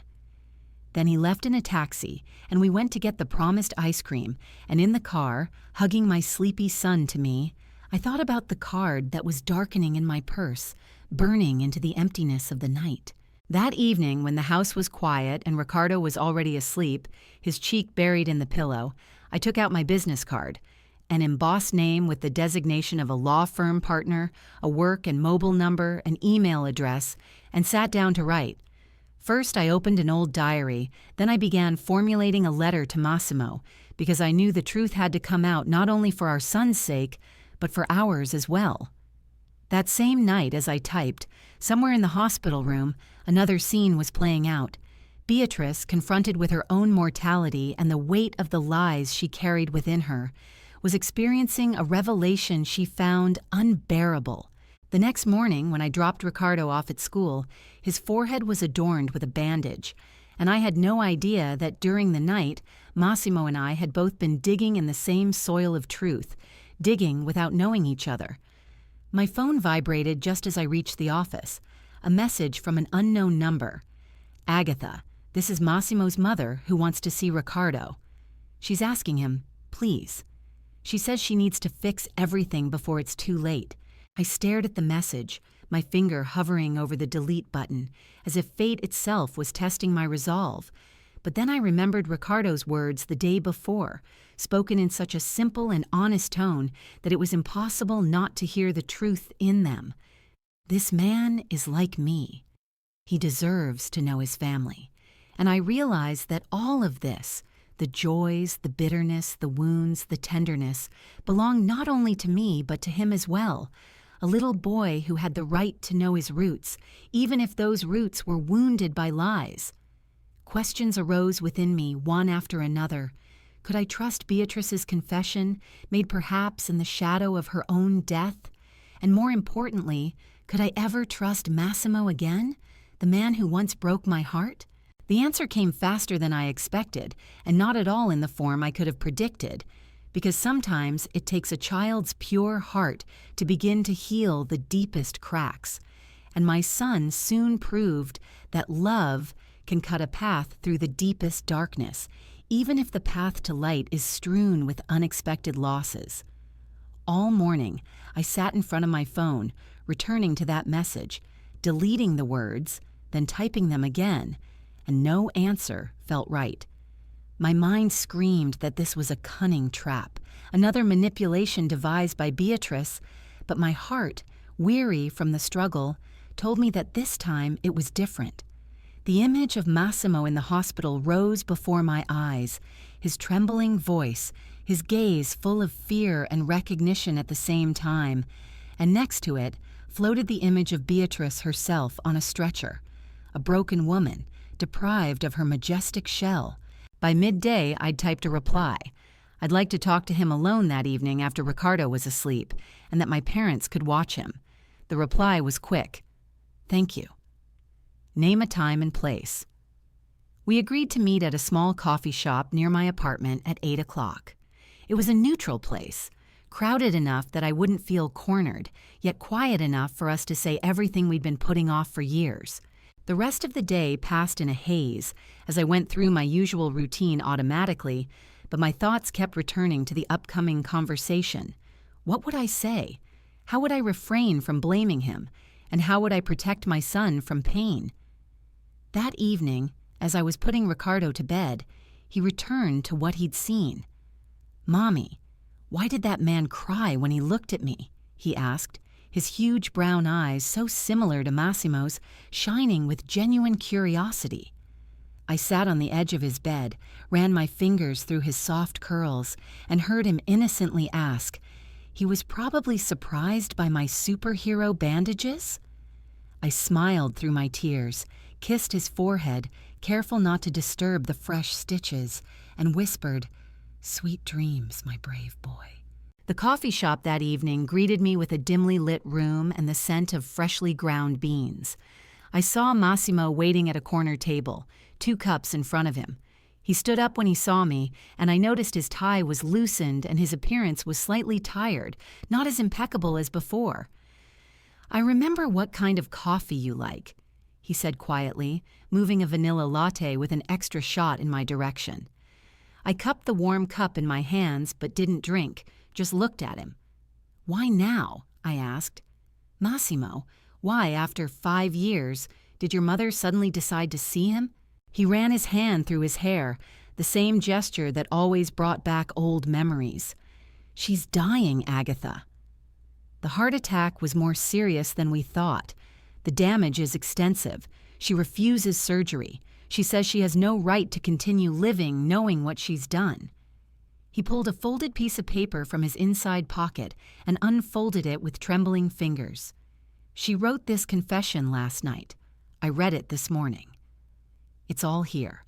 Then he left in a taxi, and we went to get the promised ice cream, and in the car, hugging my sleepy son to me, I thought about the card that was darkening in my purse, burning into the emptiness of the night. That evening, when the house was quiet and Riccardo was already asleep, his cheek buried in the pillow, I took out my business card, an embossed name with the designation of a law firm partner, a work and mobile number, an email address, and sat down to write. First, I opened an old diary, then I began formulating a letter to Massimo, because I knew the truth had to come out not only for our son's sake, but for ours as well. That same night, as I typed, somewhere in the hospital room, another scene was playing out. Beatrice, confronted with her own mortality and the weight of the lies she carried within her, was experiencing a revelation she found unbearable. The next morning, when I dropped Riccardo off at school, his forehead was adorned with a bandage, and I had no idea that during the night, Massimo and I had both been digging in the same soil of truth, digging without knowing each other. My phone vibrated just as I reached the office, a message from an unknown number. "Agatha, this is Massimo's mother who wants to see Riccardo. She's asking him, please. She says she needs to fix everything before it's too late." I stared at the message, my finger hovering over the delete button, as if fate itself was testing my resolve. But then I remembered Riccardo's words the day before, spoken in such a simple and honest tone that it was impossible not to hear the truth in them. This man is like me. He deserves to know his family. And I realized that all of this, the joys, the bitterness, the wounds, the tenderness, belonged not only to me but to him as well, a little boy who had the right to know his roots, even if those roots were wounded by lies. Questions arose within me, one after another. Could I trust Beatrice's confession, made perhaps in the shadow of her own death? And more importantly, could I ever trust Massimo again, the man who once broke my heart? The answer came faster than I expected, and not at all in the form I could have predicted, because sometimes it takes a child's pure heart to begin to heal the deepest cracks. And my son soon proved that love can cut a path through the deepest darkness, even if the path to light is strewn with unexpected losses. All morning, I sat in front of my phone, returning to that message, deleting the words, then typing them again, and no answer felt right. My mind screamed that this was a cunning trap, another manipulation devised by Beatrice, but my heart, weary from the struggle, told me that this time it was different. The image of Massimo in the hospital rose before my eyes, his trembling voice, his gaze full of fear and recognition at the same time, and next to it floated the image of Beatrice herself on a stretcher, a broken woman, deprived of her majestic shell. By midday, I'd typed a reply. I'd like to talk to him alone that evening after Ricardo was asleep, and that my parents could watch him. The reply was quick. Thank you. Name a time and place. We agreed to meet at a small coffee shop near my apartment at 8 o'clock. It was a neutral place, crowded enough that I wouldn't feel cornered, yet quiet enough for us to say everything we'd been putting off for years. The rest of the day passed in a haze as I went through my usual routine automatically, but my thoughts kept returning to the upcoming conversation. What would I say? How would I refrain from blaming him? And how would I protect my son from pain? That evening, as I was putting Ricardo to bed, he returned to what he'd seen. "Mommy, why did that man cry when he looked at me?" he asked, his huge brown eyes, so similar to Massimo's, shining with genuine curiosity. I sat on the edge of his bed, ran my fingers through his soft curls, and heard him innocently ask, "He was probably surprised by my superhero bandages?" I smiled through my tears, kissed his forehead, careful not to disturb the fresh stitches, and whispered, "Sweet dreams, my brave boy." The coffee shop that evening greeted me with a dimly lit room and the scent of freshly ground beans. I saw Massimo waiting at a corner table, 2 cups in front of him. He stood up when he saw me, and I noticed his tie was loosened and his appearance was slightly tired, not as impeccable as before. "I remember what kind of coffee you like," he said quietly, moving a vanilla latte with an extra shot in my direction. I cupped the warm cup in my hands but didn't drink, just looked at him. "Why now?" I asked. "Massimo, why, after 5 years, did your mother suddenly decide to see him?" He ran his hand through his hair, the same gesture that always brought back old memories. "She's dying, Agatha." The heart attack was more serious than we thought. The damage is extensive. She refuses surgery. She says she has no right to continue living knowing what she's done. He pulled a folded piece of paper from his inside pocket and unfolded it with trembling fingers. "She wrote this confession last night. I read it this morning. It's all here.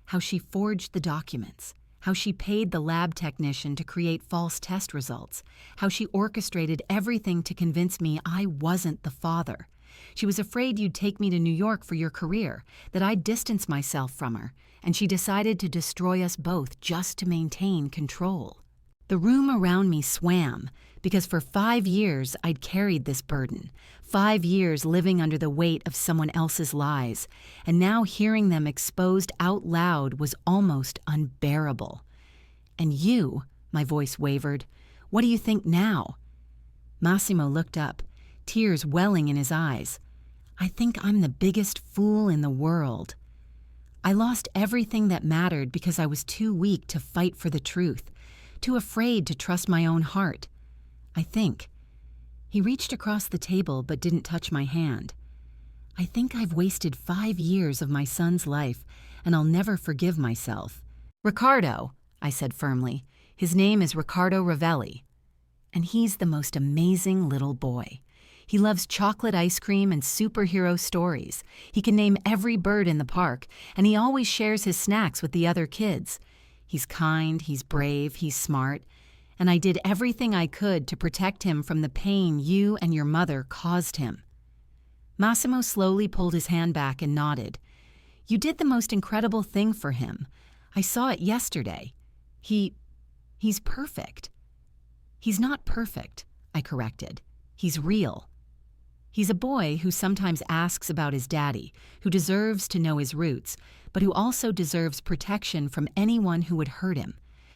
How she forged the documents, how she paid the lab technician to create false test results, how she orchestrated everything to convince me I wasn't the father. She was afraid you'd take me to New York for your career, that I'd distance myself from her, and she decided to destroy us both just to maintain control." The room around me swam, because for 5 years I'd carried this burden, 5 years living under the weight of someone else's lies, and now hearing them exposed out loud was almost unbearable. "And you," my voice wavered, "what do you think now?" Massimo looked up, tears welling in his eyes. "I think I'm the biggest fool in the world. I lost everything that mattered because I was too weak to fight for the truth, too afraid to trust my own heart. I think." He reached across the table but didn't touch my hand. "I think I've wasted 5 years of my son's life, and I'll never forgive myself." "Ricardo," I said firmly. "His name is Ricardo Ravelli. And he's the most amazing little boy. He loves chocolate ice cream and superhero stories. He can name every bird in the park, and he always shares his snacks with the other kids. He's kind, he's brave, he's smart, and I did everything I could to protect him from the pain you and your mother caused him." Massimo slowly pulled his hand back and nodded. "You did the most incredible thing for him. I saw it yesterday. He's perfect." "He's not perfect," I corrected. "He's real. He's a boy who sometimes asks about his daddy, who deserves to know his roots, but who also deserves protection from anyone who would hurt him."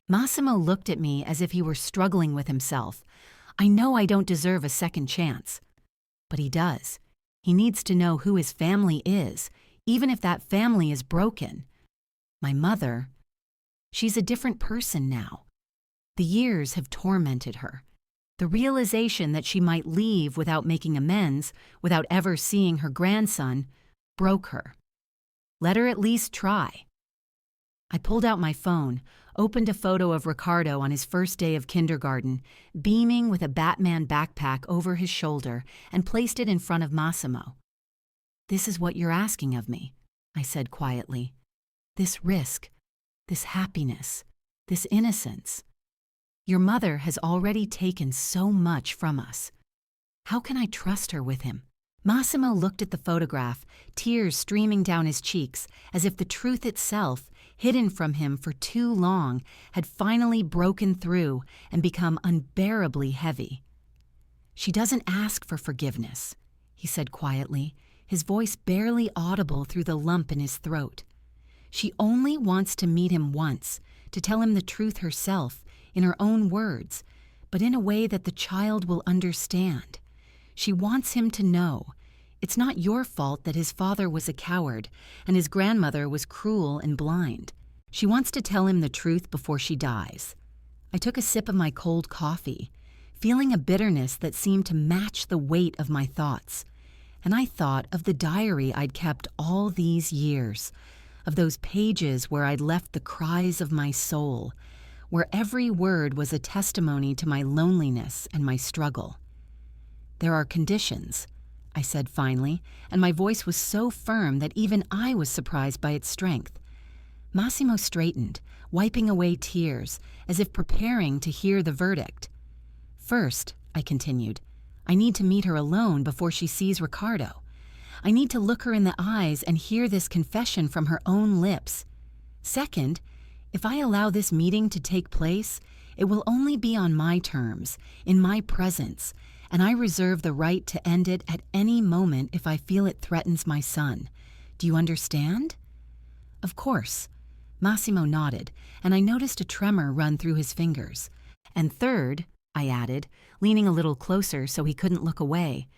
Massimo looked at me as if he were struggling with himself. "I know I don't deserve a second chance." "But he does. He needs to know who his family is, even if that family is broken. My mother, she's a different person now. The years have tormented her. The realization that she might leave without making amends, without ever seeing her grandson, broke her. Let her at least try. I pulled out my phone, opened a photo of Ricardo on his first day of kindergarten, beaming with a Batman backpack over his shoulder, and placed it in front of Massimo. "This is what you're asking of me," I said quietly. "This risk, this happiness, this innocence. Your mother has already taken so much from us. How can I trust her with him?" Massimo looked at the photograph, tears streaming down his cheeks, as if the truth itself, hidden from him for too long, had finally broken through and become unbearably heavy. "She doesn't ask for forgiveness," he said quietly, his voice barely audible through the lump in his throat. "She only wants to meet him once, to tell him the truth herself, in her own words, but in a way that the child will understand. She wants him to know it's not your fault that his father was a coward and his grandmother was cruel and blind. She wants to tell him the truth before she dies." I took a sip of my cold coffee, feeling a bitterness that seemed to match the weight of my thoughts. And I thought of the diary I'd kept all these years, of those pages where I'd left the cries of my soul, where every word was a testimony to my loneliness and my struggle. "There are conditions," I said finally, and my voice was so firm that even I was surprised by its strength. Massimo straightened, wiping away tears, as if preparing to hear the verdict. "First," I continued, "I need to meet her alone before she sees Ricardo. I need to look her in the eyes and hear this confession from her own lips. Second, if I allow this meeting to take place, it will only be on my terms, in my presence, and I reserve the right to end it at any moment if I feel it threatens my son. Do you understand?" "Of course." Massimo nodded, and I noticed a tremor run through his fingers. "And third," I added, leaning a little closer so he couldn't look away,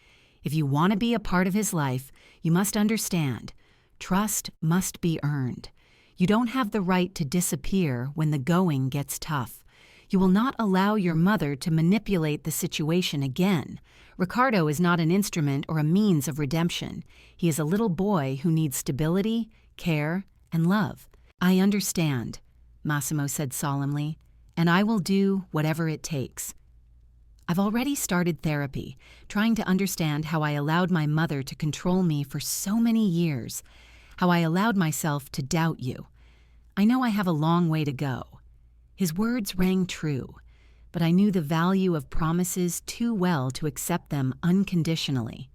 "if you want to be a part of his life, you must understand. Trust must be earned. You don't have the right to disappear when the going gets tough. You will not allow your mother to manipulate the situation again. Ricardo is not an instrument or a means of redemption. He is a little boy who needs stability, care, and love." "I understand," Massimo said solemnly, "and I will do whatever it takes." I've already started therapy, trying to understand how I allowed my mother to control me for so many years, how I allowed myself to doubt you. I know I have a long way to go. His words rang true, but I knew the value of promises too well to accept them unconditionally.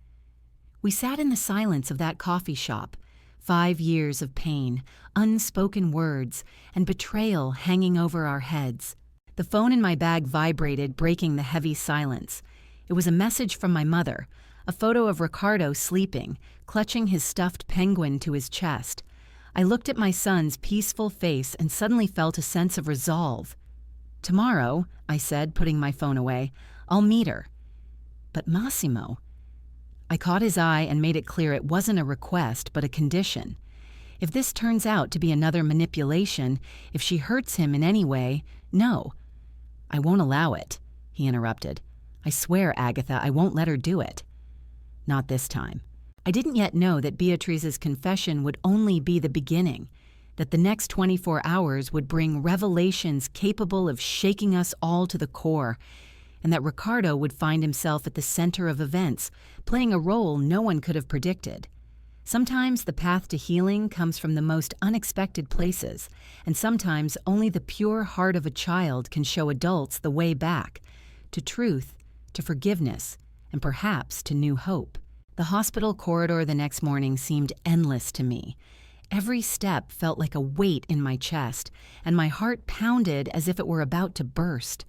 We sat in the silence of that coffee shop, 5 years of pain, unspoken words, and betrayal hanging over our heads. The phone in my bag vibrated, breaking the heavy silence. It was a message from my mother, a photo of Ricardo sleeping, clutching his stuffed penguin to his chest. I looked at my son's peaceful face and suddenly felt a sense of resolve. "Tomorrow," I said, putting my phone away, "I'll meet her." "But Massimo—" I caught his eye and made it clear it wasn't a request, but a condition. "If this turns out to be another manipulation, if she hurts him in any way, no." "I won't allow it," he interrupted. "I swear, Agatha, I won't let her do it." Not this time. I didn't yet know that Beatrice's confession would only be the beginning, that the next 24 hours would bring revelations capable of shaking us all to the core, and that Ricardo would find himself at the center of events, playing a role no one could have predicted. Sometimes the path to healing comes from the most unexpected places, and sometimes only the pure heart of a child can show adults the way back, to truth, to forgiveness, and perhaps to new hope. The hospital corridor the next morning seemed endless to me. Every step felt like a weight in my chest, and my heart pounded as if it were about to burst.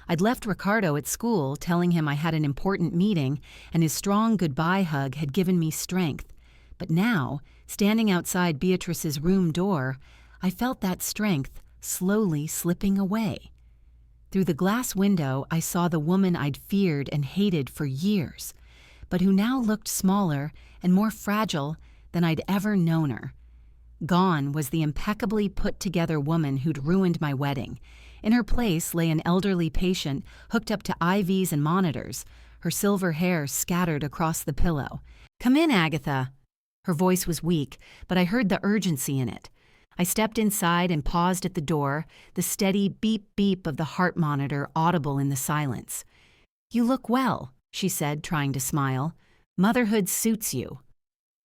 I'd left Ricardo at school, telling him I had an important meeting, and his strong goodbye hug had given me strength. But now, standing outside Beatrice's room door, I felt that strength slowly slipping away. Through the glass window, I saw the woman I'd feared and hated for years, but who now looked smaller and more fragile than I'd ever known her. Gone was the impeccably put-together woman who'd ruined my wedding, In her place lay an elderly patient hooked up to IVs and monitors, her silver hair scattered across the pillow. "Come in, Agatha." Her voice was weak, but I heard the urgency in it. I stepped inside and paused at the door, the steady beep-beep of the heart monitor audible in the silence. "You look well," she said, trying to smile. "Motherhood suits you."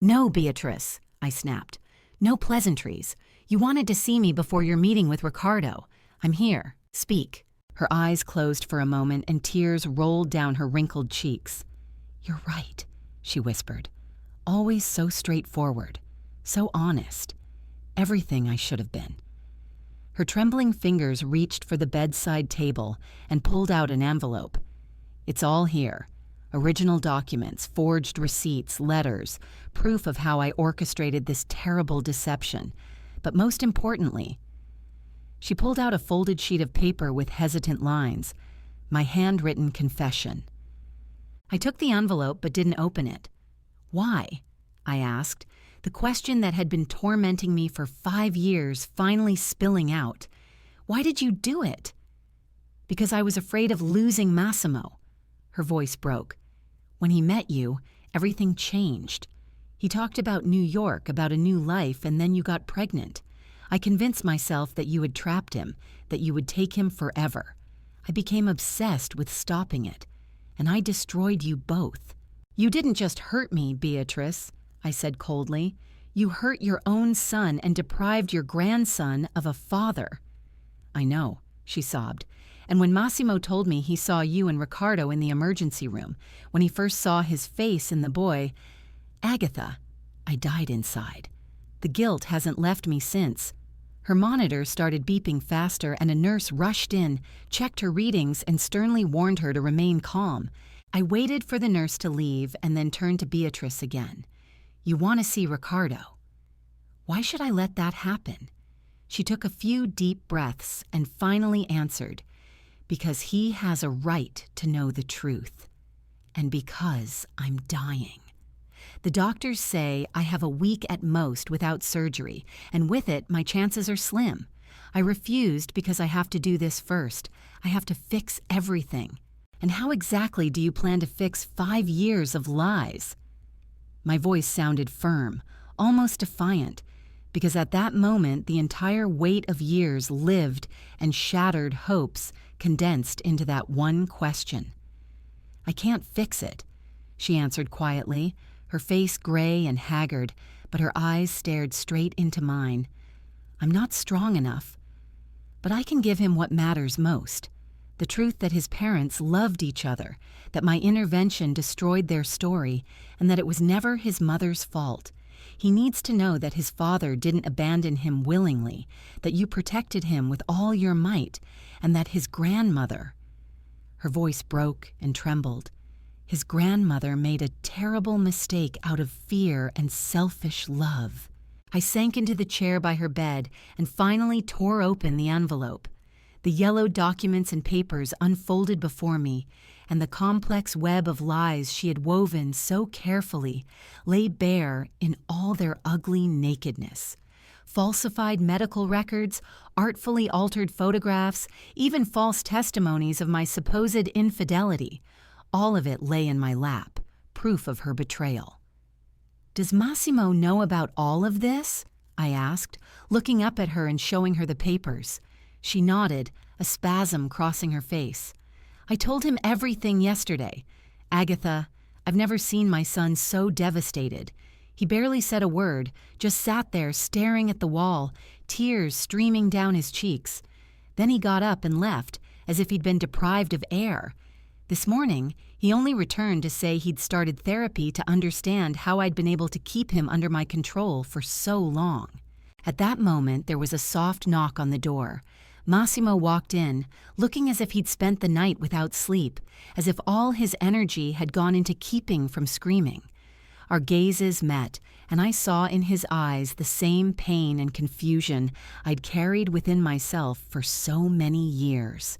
"No, Beatrice," I snapped. "No pleasantries. You wanted to see me before your meeting with Ricardo. I'm here. Speak." Her eyes closed for a moment and tears rolled down her wrinkled cheeks. "You're right," she whispered. "Always so straightforward, so honest. Everything I should have been." Her trembling fingers reached for the bedside table and pulled out an envelope. "It's all here. Original documents, forged receipts, letters, proof of how I orchestrated this terrible deception. But most importantly," she pulled out a folded sheet of paper with hesitant lines, "my handwritten confession." I took the envelope but didn't open it. "Why?" I asked, the question that had been tormenting me for 5 years finally spilling out. "Why did you do it?" "Because I was afraid of losing Massimo." Her voice broke. "When he met you, everything changed. He talked about New York, about a new life, and then you got pregnant. I convinced myself that you had trapped him, that you would take him forever. I became obsessed with stopping it, and I destroyed you both." "You didn't just hurt me, Beatrice," I said coldly. "You hurt your own son and deprived your grandson of a father." "I know," she sobbed. "And when Massimo told me he saw you and Ricardo in the emergency room, when he first saw his face in the boy, Agatha, I died inside. The guilt hasn't left me since." Her monitor started beeping faster and a nurse rushed in, checked her readings, and sternly warned her to remain calm. I waited for the nurse to leave and then turned to Beatrice again. "You want to see Ricardo." "Why should I let that happen?" She took a few deep breaths and finally answered, "Because he has a right to know the truth. And because I'm dying. The doctors say I have a week at most without surgery, and with it, my chances are slim. I refused because I have to do this first. I have to fix everything. And how exactly do you plan to fix 5 years of lies?" My voice sounded firm, almost defiant, because at that moment the entire weight of years lived and shattered hopes condensed into that one question. "I can't fix it," she answered quietly, her face gray and haggard, but her eyes stared straight into mine. "I'm not strong enough. But I can give him what matters most. The truth that his parents loved each other, that my intervention destroyed their story, and that it was never his mother's fault. He needs to know that his father didn't abandon him willingly, that you protected him with all your might, and that his grandmother—" her voice broke and trembled. "His grandmother made a terrible mistake out of fear and selfish love." I sank into the chair by her bed and finally tore open the envelope. The yellow documents and papers unfolded before me, and the complex web of lies she had woven so carefully lay bare in all their ugly nakedness. Falsified medical records, artfully altered photographs, even false testimonies of my supposed infidelity. All of it lay in my lap, proof of her betrayal. "Does Massimo know about all of this?" I asked, looking up at her and showing her the papers. She nodded, a spasm crossing her face. "I told him everything yesterday. Agatha, I've never seen my son so devastated. He barely said a word, just sat there staring at the wall, tears streaming down his cheeks. Then he got up and left, as if he'd been deprived of air. This morning, he only returned to say he'd started therapy to understand how I'd been able to keep him under my control for so long." At that moment, there was a soft knock on the door. Massimo walked in, looking as if he'd spent the night without sleep, as if all his energy had gone into keeping from screaming. Our gazes met, and I saw in his eyes the same pain and confusion I'd carried within myself for so many years.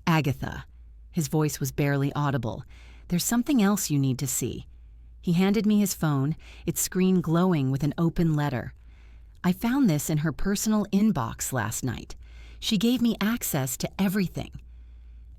"Agatha," his voice was barely audible, "there's something else you need to see." He handed me his phone, its screen glowing with an open letter. "I found this in her personal inbox last night. She gave me access to everything.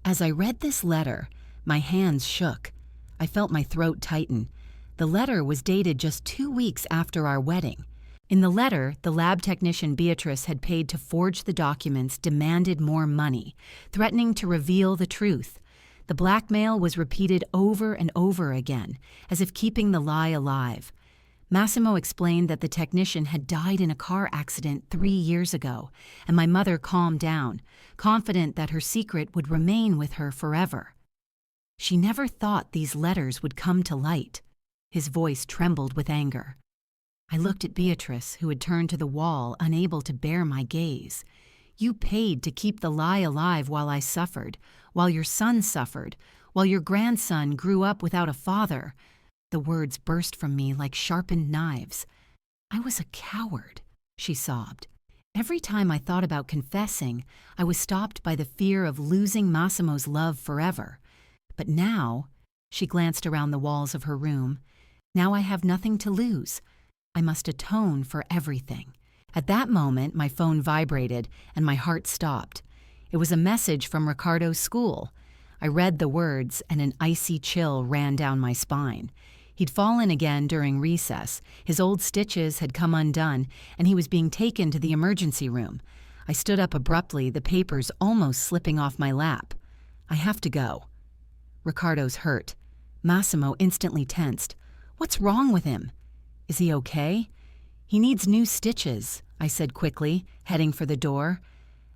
As I read this letter, my hands shook. I felt my throat tighten. The letter was dated just 2 weeks after our wedding. In the letter, the lab technician Beatrice had paid to forge the documents demanded more money, threatening to reveal the truth. The blackmail was repeated over and over again, as if keeping the lie alive. Massimo explained that the technician had died in a car accident 3 years ago, and my mother calmed down, confident that her secret would remain with her forever. She never thought these letters would come to light. His voice trembled with anger. I looked at Beatrice, who had turned to the wall, unable to bear my gaze. You paid to keep the lie alive while I suffered, while your son suffered, while your grandson grew up without a father. The words burst from me like sharpened knives. I was a coward, she sobbed. Every time I thought about confessing, I was stopped by the fear of losing Massimo's love forever. But now, she glanced around the walls of her room, now I have nothing to lose. I must atone for everything. At that moment, my phone vibrated and my heart stopped. It was a message from Ricardo's school. I read the words and an icy chill ran down my spine. He'd fallen again during recess. His old stitches had come undone, and he was being taken to the emergency room. I stood up abruptly, the papers almost slipping off my lap. I have to go. Ricardo's hurt. Massimo instantly tensed. What's wrong with him? Is he okay? He needs new stitches, I said quickly, heading for the door.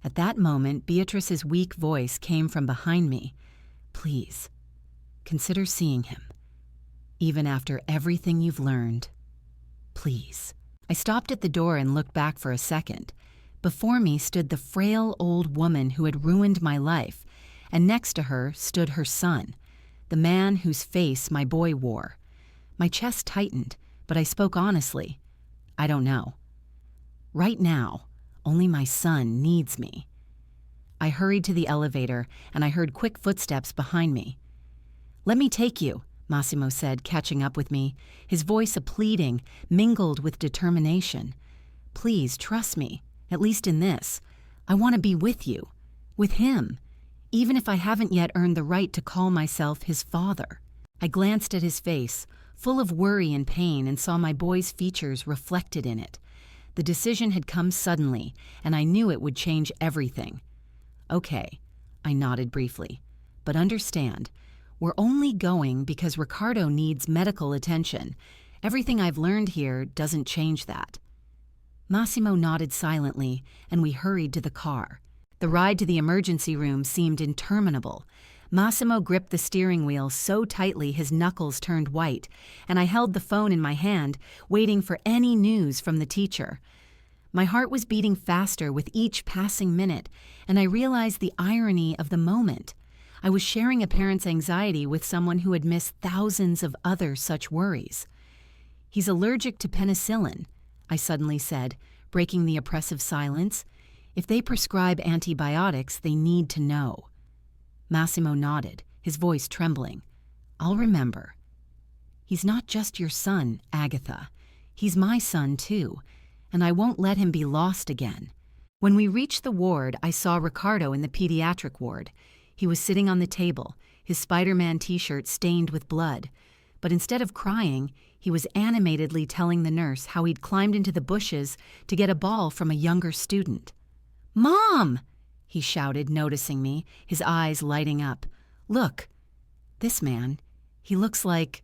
At that moment, Beatrice's weak voice came from behind me. Please, consider seeing him. Even after everything you've learned. Please. I stopped at the door and looked back for a second. Before me stood the frail old woman who had ruined my life, and next to her stood her son, the man whose face my boy wore. My chest tightened, but I spoke honestly. I don't know. Right now, only my son needs me. I hurried to the elevator, and I heard quick footsteps behind me. Let me take you, Massimo said, catching up with me, his voice a pleading, mingled with determination. Please trust me, at least in this. I want to be with you, with him, even if I haven't yet earned the right to call myself his father. I glanced at his face, full of worry and pain, and saw my boy's features reflected in it. The decision had come suddenly, and I knew it would change everything. Okay, I nodded briefly, but understand, we're only going because Ricardo needs medical attention. Everything I've learned here doesn't change that. Massimo nodded silently, and we hurried to the car. The ride to the emergency room seemed interminable. Massimo gripped the steering wheel so tightly his knuckles turned white, and I held the phone in my hand, waiting for any news from the teacher. My heart was beating faster with each passing minute, and I realized the irony of the moment. I was sharing a parent's anxiety with someone who had missed thousands of other such worries. He's allergic to penicillin, I suddenly said, breaking the oppressive silence. If they prescribe antibiotics, they need to know. Massimo nodded, his voice trembling. I'll remember. He's not just your son, Agatha. He's my son, too, and I won't let him be lost again. When we reached the ward, I saw Ricardo in the pediatric ward. He was sitting on the table, his Spider-Man t-shirt stained with blood. But instead of crying, he was animatedly telling the nurse how he'd climbed into the bushes to get a ball from a younger student. "Mom!" he shouted, noticing me, his eyes lighting up. "Look, this man, he looks like—"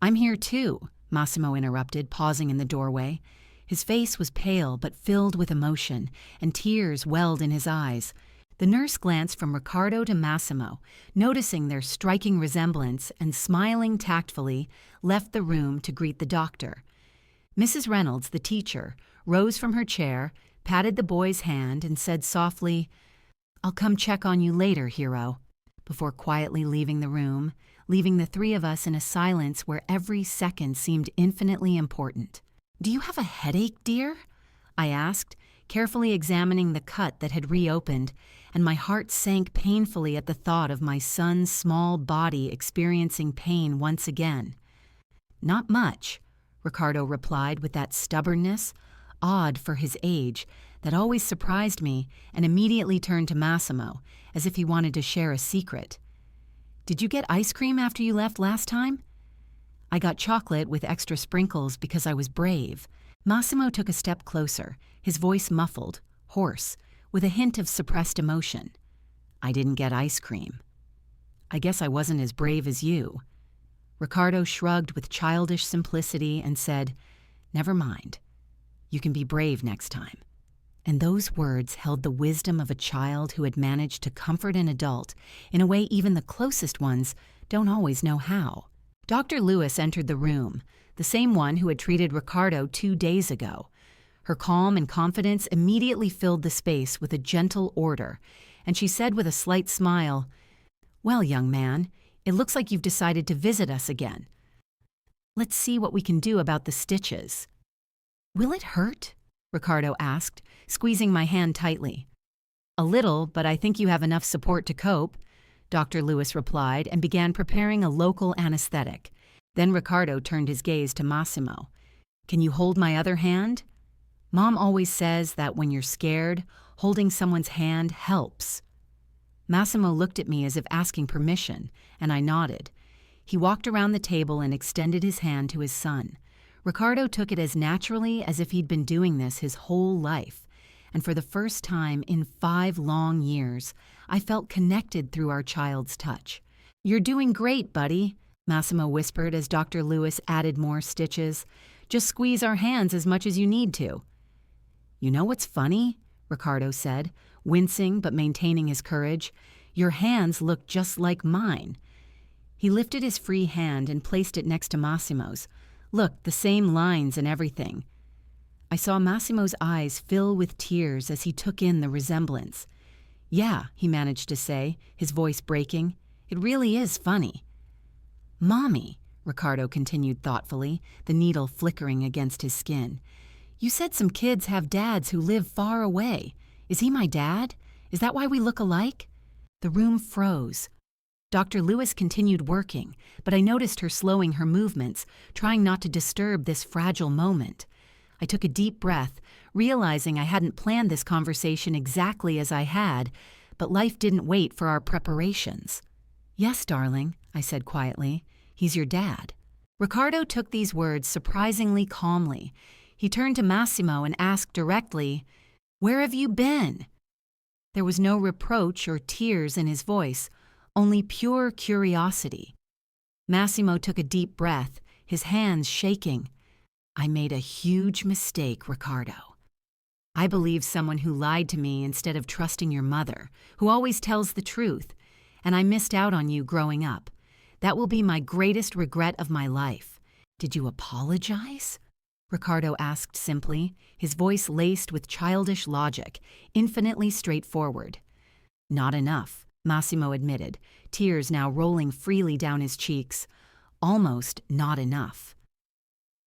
"I'm here too," Massimo interrupted, pausing in the doorway. His face was pale but filled with emotion, and tears welled in his eyes. The nurse glanced from Ricardo to Massimo, noticing their striking resemblance, and smiling tactfully, left the room to greet the doctor. Mrs. Reynolds, the teacher, rose from her chair, patted the boy's hand, and said softly, "I'll come check on you later, hero," before quietly leaving the room, leaving the three of us in a silence where every second seemed infinitely important. "Do you have a headache, dear?" I asked, carefully examining the cut that had reopened, and my heart sank painfully at the thought of my son's small body experiencing pain once again. "Not much," Ricardo replied with that stubbornness, odd for his age, that always surprised me and immediately turned to Massimo, as if he wanted to share a secret. "Did you get ice cream after you left last time?" "I got chocolate with extra sprinkles because I was brave." Massimo took a step closer, his voice muffled, hoarse, with a hint of suppressed emotion. "I didn't get ice cream." "I guess I wasn't as brave as you." Ricardo shrugged with childish simplicity and said, "Never mind. You can be brave next time." And those words held the wisdom of a child who had managed to comfort an adult in a way even the closest ones don't always know how. Dr. Lewis entered the room, the same one who had treated Ricardo 2 days ago. Her calm and confidence immediately filled the space with a gentle order, and she said with a slight smile, "Well, young man, it looks like you've decided to visit us again. Let's see what we can do about the stitches." "Will it hurt?" Ricardo asked, squeezing my hand tightly. "A little, but I think you have enough support to cope," Dr. Lewis replied and began preparing a local anesthetic. Then Ricardo turned his gaze to Massimo. "Can you hold my other hand? Mom always says that when you're scared, holding someone's hand helps." Massimo looked at me as if asking permission, and I nodded. He walked around the table and extended his hand to his son. Ricardo took it as naturally as if he'd been doing this his whole life, and for the first time in 5 long years, I felt connected through our child's touch. "You're doing great, buddy," Massimo whispered as Dr. Lewis added more stitches. "Just squeeze our hands as much as you need to." "You know what's funny?" Ricardo said, wincing but maintaining his courage. "Your hands look just like mine." He lifted his free hand and placed it next to Massimo's. "Look, the same lines and everything." I saw Massimo's eyes fill with tears as he took in the resemblance. "Yeah," he managed to say, his voice breaking. "It really is funny." "Mommy," Ricardo continued thoughtfully, the needle flickering against his skin, "you said some kids have dads who live far away. Is he my dad? Is that why we look alike?" The room froze. Dr. Lewis continued working, but I noticed her slowing her movements, trying not to disturb this fragile moment. I took a deep breath, realizing I hadn't planned this conversation exactly as I had, but life didn't wait for our preparations. "Yes, darling," I said quietly. "He's your dad." Ricardo took these words surprisingly calmly. He turned to Massimo and asked directly, "Where have you been?" There was no reproach or tears in his voice, only pure curiosity. Massimo took a deep breath, his hands shaking. "I made a huge mistake, Ricardo. I believed someone who lied to me instead of trusting your mother, who always tells the truth, and I missed out on you growing up. That will be my greatest regret of my life." "Did you apologize?" Ricardo asked simply, his voice laced with childish logic, infinitely straightforward. "Not enough," Massimo admitted, tears now rolling freely down his cheeks. "Almost not enough."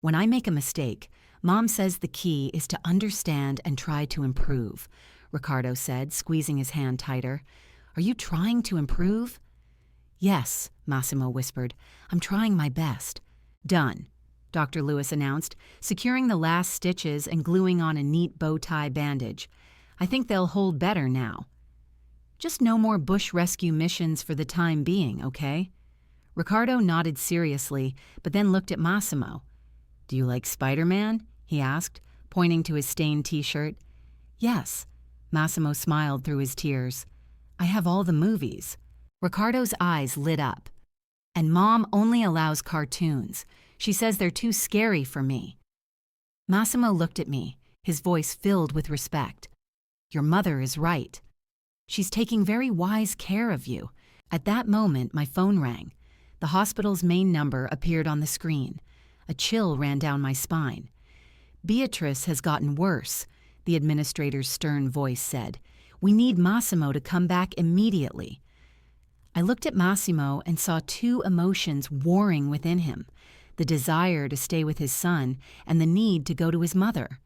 "When I make a mistake, Mom says the key is to understand and try to improve," Ricardo said, squeezing his hand tighter. "Are you trying to improve?" "Yes," Massimo whispered. "I'm trying my best." "Done," Dr. Lewis announced, securing the last stitches and gluing on a neat bow tie bandage. "I think they'll hold better now. Just no more bush rescue missions for the time being, okay?" Ricardo nodded seriously, but then looked at Massimo. "Do you like Spider-Man?" he asked, pointing to his stained t-shirt. "Yes," Massimo smiled through his tears. "I have all the movies." Ricardo's eyes lit up. "And Mom only allows cartoons. She says they're too scary for me." Massimo looked at me, his voice filled with respect. "Your mother is right. She's taking very wise care of you." At that moment, my phone rang. The hospital's main number appeared on the screen. A chill ran down my spine. "Beatrice has gotten worse," the administrator's stern voice said. "We need Massimo to come back immediately." I looked at Massimo and saw 2 emotions warring within him, the desire to stay with his son and the need to go to his mother.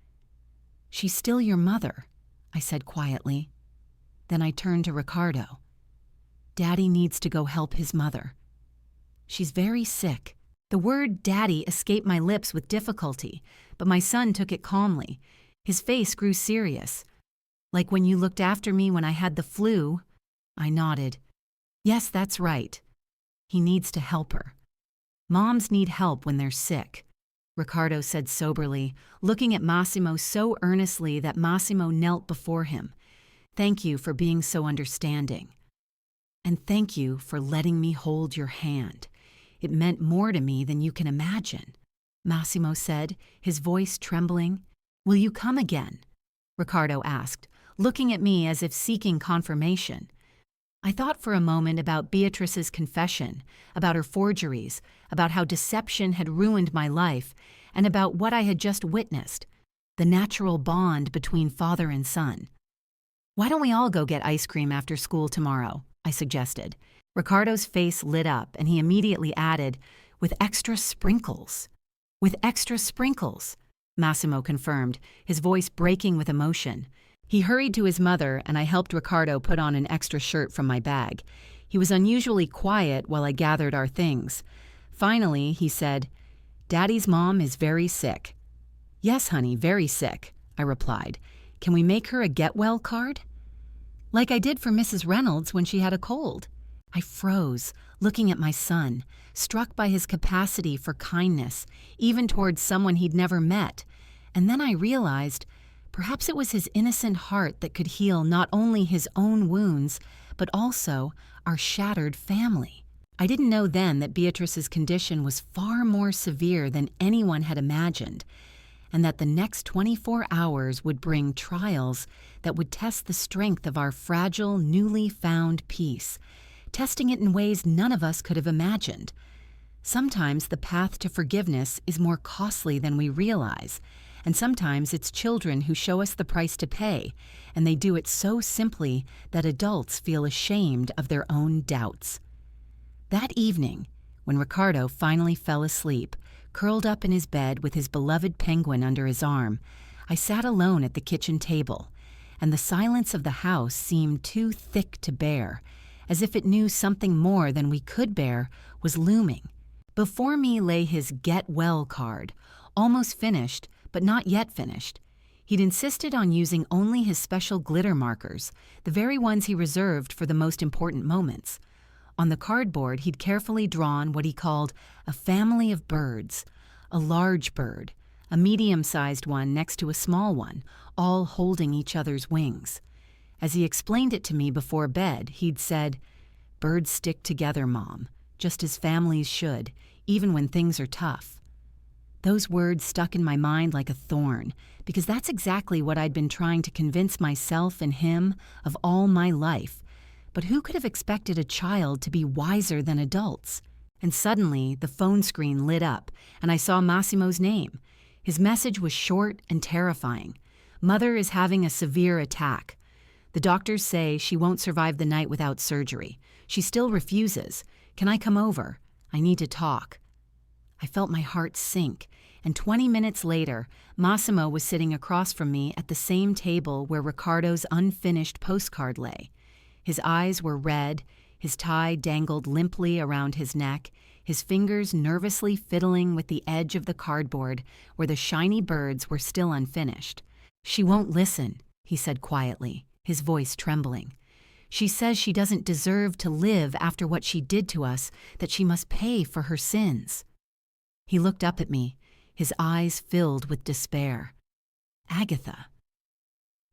"She's still your mother," I said quietly. Then I turned to Ricardo. "Daddy needs to go help his mother. She's very sick." The word "daddy" escaped my lips with difficulty, but my son took it calmly. His face grew serious. Like when you looked after me when I had the flu? I nodded. Yes, that's right. He needs to help her. Moms need help when they're sick, Riccardo said soberly, looking at Massimo so earnestly that Massimo knelt before him. Thank you for being so understanding. And thank you for letting me hold your hand. It meant more to me than you can imagine, Massimo said, his voice trembling. Will you come again? Riccardo asked, looking at me as if seeking confirmation. I thought for a moment about Beatrice's confession, about her forgeries, about how deception had ruined my life, and about what I had just witnessed, the natural bond between father and son. Why don't we all go get ice cream after school tomorrow? I suggested. Riccardo's face lit up, and he immediately added, with extra sprinkles. With extra sprinkles, Massimo confirmed, his voice breaking with emotion. He hurried to his mother, and I helped Riccardo put on an extra shirt from my bag. He was unusually quiet while I gathered our things. Finally, he said, Daddy's mom is very sick. Yes, honey, very sick, I replied. Can we make her a get-well card? Like I did for Mrs. Reynolds when she had a cold. I froze, looking at my son, struck by his capacity for kindness, even towards someone he'd never met. And then I realized perhaps it was his innocent heart that could heal not only his own wounds, but also our shattered family. I didn't know then that Beatrice's condition was far more severe than anyone had imagined, and that the next 24 hours would bring trials that would test the strength of our fragile, newly found peace, testing it in ways none of us could have imagined. Sometimes the path to forgiveness is more costly than we realize, and sometimes it's children who show us the price to pay, and they do it so simply that adults feel ashamed of their own doubts. That evening, when Riccardo finally fell asleep, curled up in his bed with his beloved penguin under his arm, I sat alone at the kitchen table, and the silence of the house seemed too thick to bear, as if it knew something more than we could bear was looming. Before me lay his Get Well card, almost finished, but not yet finished. He'd insisted on using only his special glitter markers, the very ones he reserved for the most important moments. On the cardboard, he'd carefully drawn what he called a family of birds, a large bird, a medium-sized one next to a small one, all holding each other's wings. As he explained it to me before bed, he'd said, "Birds stick together, Mom, just as families should, even when things are tough." Those words stuck in my mind like a thorn, because that's exactly what I'd been trying to convince myself and him of all my life. But who could have expected a child to be wiser than adults? And suddenly, the phone screen lit up, and I saw Massimo's name. His message was short and terrifying. Mother is having a severe attack. The doctors say she won't survive the night without surgery. She still refuses. Can I come over? I need to talk. I felt my heart sink, and 20 minutes later, Massimo was sitting across from me at the same table where Riccardo's unfinished postcard lay. His eyes were red, his tie dangled limply around his neck, his fingers nervously fiddling with the edge of the cardboard where the shiny birds were still unfinished. "She won't listen," he said quietly, his voice trembling. "She says she doesn't deserve to live after what she did to us, that she must pay for her sins." He looked up at me, his eyes filled with despair. "Agatha,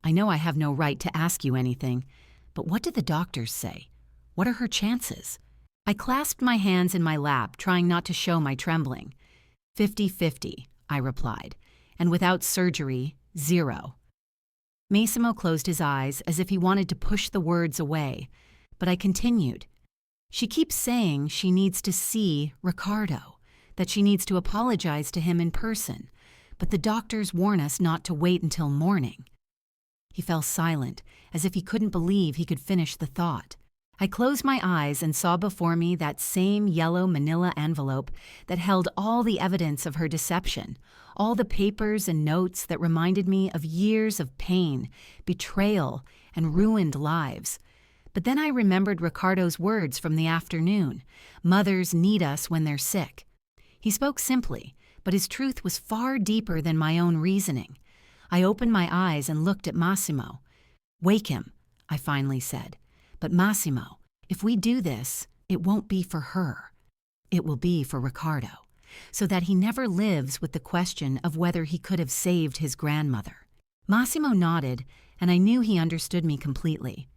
I know I have no right to ask you anything, but what did the doctors say? What are her chances?" I clasped my hands in my lap, trying not to show my trembling. 50-50, I replied, and without surgery, 0. Massimo closed his eyes as if he wanted to push the words away, but I continued. "She keeps saying she needs to see Riccardo, that she needs to apologize to him in person, but the doctors warn us not to wait until morning." He fell silent, as if he couldn't believe he could finish the thought. I closed my eyes and saw before me that same yellow manila envelope that held all the evidence of her deception, all the papers and notes that reminded me of years of pain, betrayal, and ruined lives. But then I remembered Riccardo's words from the afternoon. Mothers need us when they're sick. He spoke simply, but his truth was far deeper than my own reasoning. I opened my eyes and looked at Massimo. "Wake him," I finally said. "But Massimo, if we do this, it won't be for her. It will be for Riccardo, so that he never lives with the question of whether he could have saved his grandmother." Massimo nodded, and I knew he understood me completely.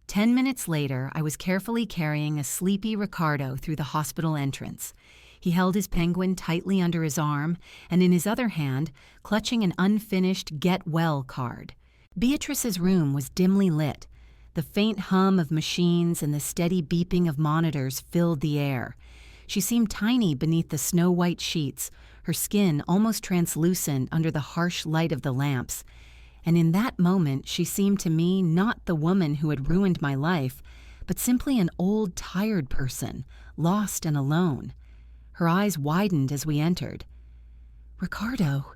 10 minutes later, I was carefully carrying a sleepy Riccardo through the hospital entrance. He held his penguin tightly under his arm, and in his other hand, clutching an unfinished Get Well card. Beatrice's room was dimly lit. The faint hum of machines and the steady beeping of monitors filled the air. She seemed tiny beneath the snow-white sheets, her skin almost translucent under the harsh light of the lamps. And in that moment, she seemed to me not the woman who had ruined my life, but simply an old, tired person, lost and alone. Her eyes widened as we entered. "Riccardo,"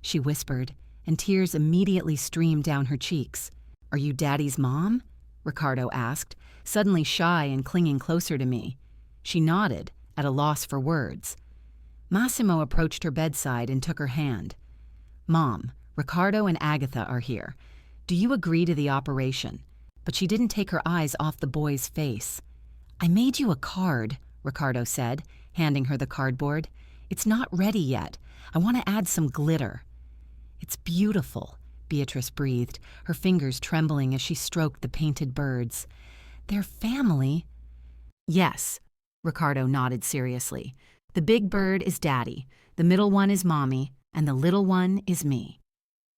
she whispered, and tears immediately streamed down her cheeks. "Are you Daddy's mom?" Riccardo asked, suddenly shy and clinging closer to me. She nodded, at a loss for words. Massimo approached her bedside and took her hand. "Mom, Riccardo and Agatha are here. Do you agree to the operation?" But she didn't take her eyes off the boy's face. "I made you a card," Riccardo said, handing her the cardboard. "It's not ready yet. I want to add some glitter." "It's beautiful," Beatrice breathed, her fingers trembling as she stroked the painted birds. "They're family." "Yes," Riccardo nodded seriously. "The big bird is Daddy, the middle one is Mommy, and the little one is me.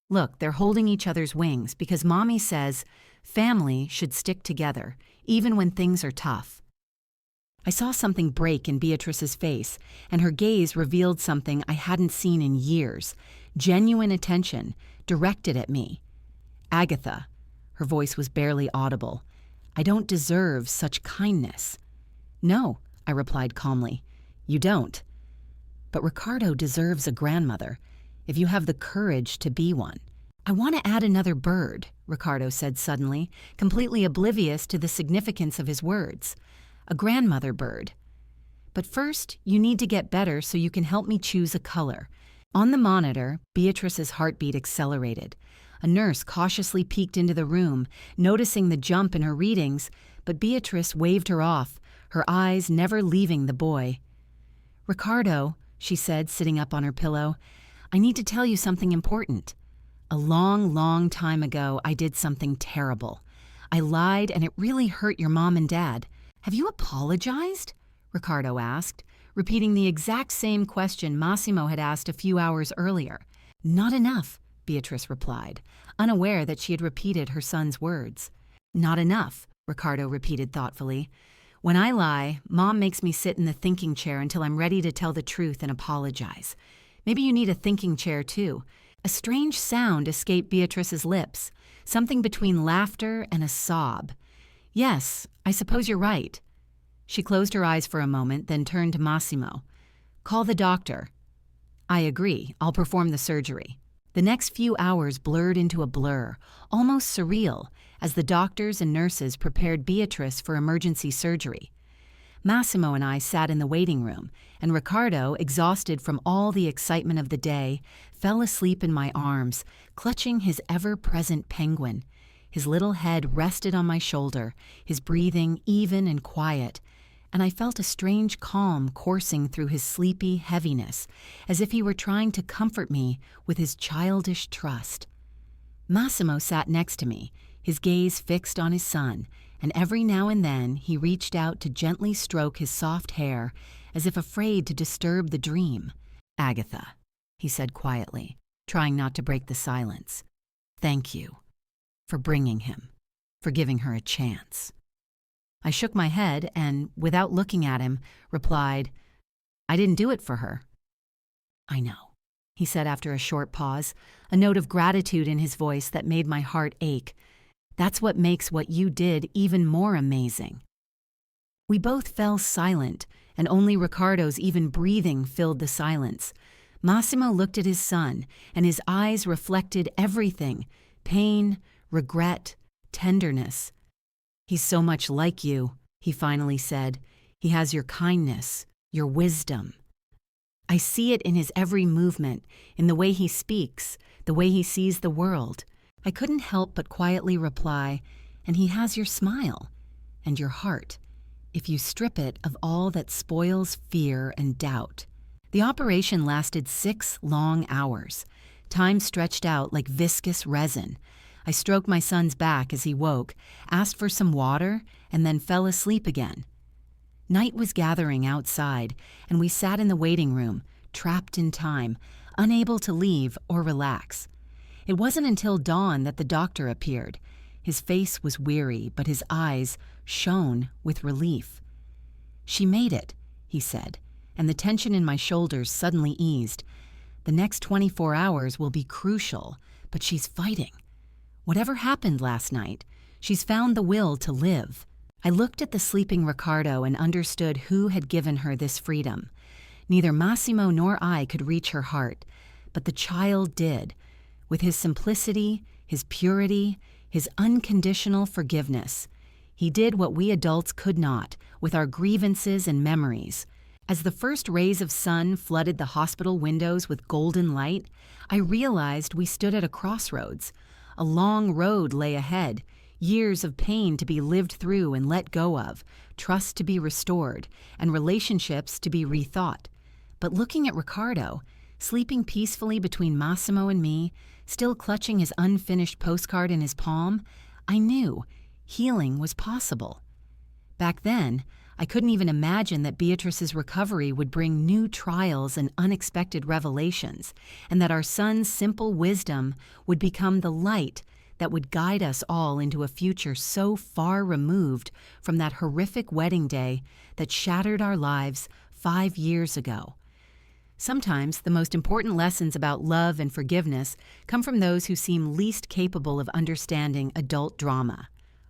Look, they're holding each other's wings because Mommy says family should stick together, even when things are tough." I saw something break in Beatrice's face, and her gaze revealed something I hadn't seen in years, genuine attention, directed at me. "Agatha," her voice was barely audible, "I don't deserve such kindness." "No," I replied calmly, "you don't. But Riccardo deserves a grandmother, if you have the courage to be one." "I want to add another bird," Riccardo said suddenly, completely oblivious to the significance of his words. "A grandmother bird. But first, you need to get better so you can help me choose a color." On the monitor, Beatrice's heartbeat accelerated. A nurse cautiously peeked into the room, noticing the jump in her readings, but Beatrice waved her off, her eyes never leaving the boy. "Riccardo," she said, sitting up on her pillow, "I need to tell you something important. A long, long time ago, I did something terrible. I lied, and it really hurt your mom and dad. Have you apologized?" Riccardo asked, repeating the exact same question Massimo had asked a few hours earlier. "Not enough," Beatrice replied, unaware that she had repeated her son's words. "Not enough," Riccardo repeated thoughtfully. "When I lie, Mom makes me sit in the thinking chair until I'm ready to tell the truth and apologize. Maybe you need a thinking chair, too." A strange sound escaped Beatrice's lips, something between laughter and a sob. "Yes, I suppose you're right." She closed her eyes for a moment, then turned to Massimo. "Call the doctor." "I agree. I'll perform the surgery." The next few hours blurred into a blur, almost surreal, as the doctors and nurses prepared Beatrice for emergency surgery. Massimo and I sat in the waiting room, and Riccardo, exhausted from all the excitement of the day, fell asleep in my arms, clutching his ever-present penguin. His little head rested on my shoulder, his breathing even and quiet, and I felt a strange calm coursing through his sleepy heaviness, as if he were trying to comfort me with his childish trust. Massimo sat next to me, his gaze fixed on his son, and every now and then he reached out to gently stroke his soft hair, as if afraid to disturb the dream. "Agatha," he said quietly, trying not to break the silence. "Thank you for bringing him, for giving her a chance." I shook my head and, without looking at him, replied, "I didn't do it for her." "I know," he said after a short pause, a note of gratitude in his voice that made my heart ache. "That's what makes what you did even more amazing." We both fell silent, and only Riccardo's even breathing filled the silence. Massimo looked at his son, and his eyes reflected everything: pain, regret, tenderness. "He's so much like you," he finally said. "He has your kindness, your wisdom. I see it in his every movement, in the way he speaks, the way he sees the world. I couldn't help but quietly reply, "And he has your smile and your heart, if you strip it of all that spoils fear and doubt." The operation lasted 6 long hours. Time stretched out like viscous resin. I stroked my son's back as he woke, asked for some water, and then fell asleep again. Night was gathering outside, and we sat in the waiting room, trapped in time, unable to leave or relax. It wasn't until dawn that the doctor appeared. His face was weary, but his eyes shone with relief. "She made it," he said, and the tension in my shoulders suddenly eased. "The next 24 hours will be crucial, but she's fighting. Whatever happened last night, she's found the will to live." I looked at the sleeping Riccardo and understood who had given her this freedom. Neither Massimo nor I could reach her heart, but the child did. With his simplicity, his purity, his unconditional forgiveness, he did what we adults could not, with our grievances and memories. As the first rays of sun flooded the hospital windows with golden light, I realized we stood at a crossroads. A long road lay ahead, years of pain to be lived through and let go of, trust to be restored, and relationships to be rethought. But looking at Riccardo, sleeping peacefully between Massimo and me, still clutching his unfinished postcard in his palm, I knew healing was possible. Back then, I couldn't even imagine that Beatrice's recovery would bring new trials and unexpected revelations, and that our son's simple wisdom would become the light that would guide us all into a future so far removed from that horrific wedding day that shattered our lives 5 years ago. Sometimes the most important lessons about love and forgiveness come from those who seem least capable of understanding adult drama,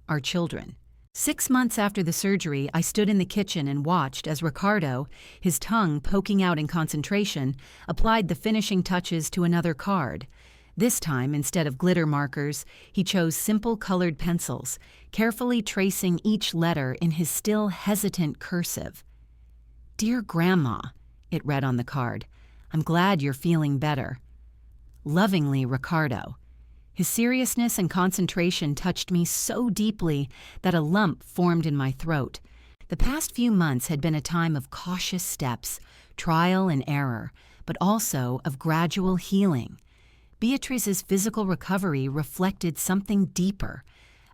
our children. 6 months after the surgery, I stood in the kitchen and watched as Riccardo, his tongue poking out in concentration, applied the finishing touches to another card. This time, instead of glitter markers, he chose simple colored pencils, carefully tracing each letter in his still hesitant cursive. "Dear Grandma," it read on the card, "I'm glad you're feeling better. Lovingly, Riccardo." His seriousness and concentration touched me so deeply that a lump formed in my throat. The past few months had been a time of cautious steps, trial and error, but also of gradual healing. Beatrice's physical recovery reflected something deeper,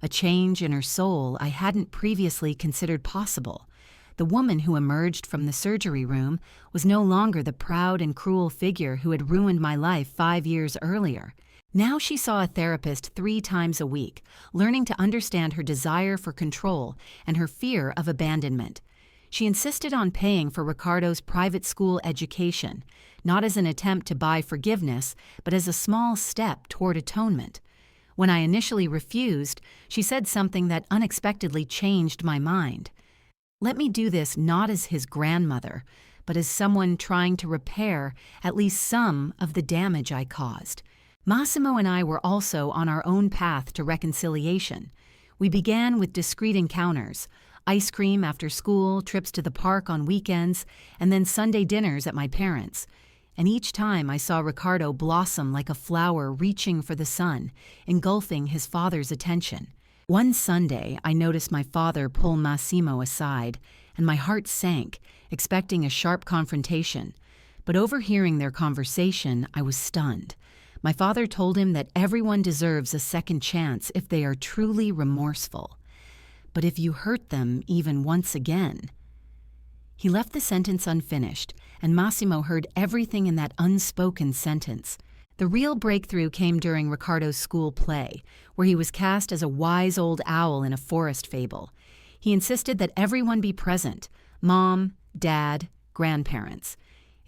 a change in her soul I hadn't previously considered possible. The woman who emerged from the surgery room was no longer the proud and cruel figure who had ruined my life 5 years earlier. Now she saw a therapist 3 times a week, learning to understand her desire for control and her fear of abandonment. She insisted on paying for Riccardo's private school education, not as an attempt to buy forgiveness, but as a small step toward atonement. When I initially refused, she said something that unexpectedly changed my mind. "Let me do this not as his grandmother, but as someone trying to repair at least some of the damage I caused." Massimo and I were also on our own path to reconciliation. We began with discreet encounters, ice cream after school, trips to the park on weekends, and then Sunday dinners at my parents'. And each time I saw Riccardo blossom like a flower reaching for the sun, engulfing his father's attention. One Sunday, I noticed my father pull Massimo aside, and my heart sank, expecting a sharp confrontation. But overhearing their conversation, I was stunned. My father told him that everyone deserves a second chance if they are truly remorseful. But if you hurt them even once again... He left the sentence unfinished, and Massimo heard everything in that unspoken sentence. The real breakthrough came during Riccardo's school play, where he was cast as a wise old owl in a forest fable. He insisted that everyone be present: mom, dad, grandparents.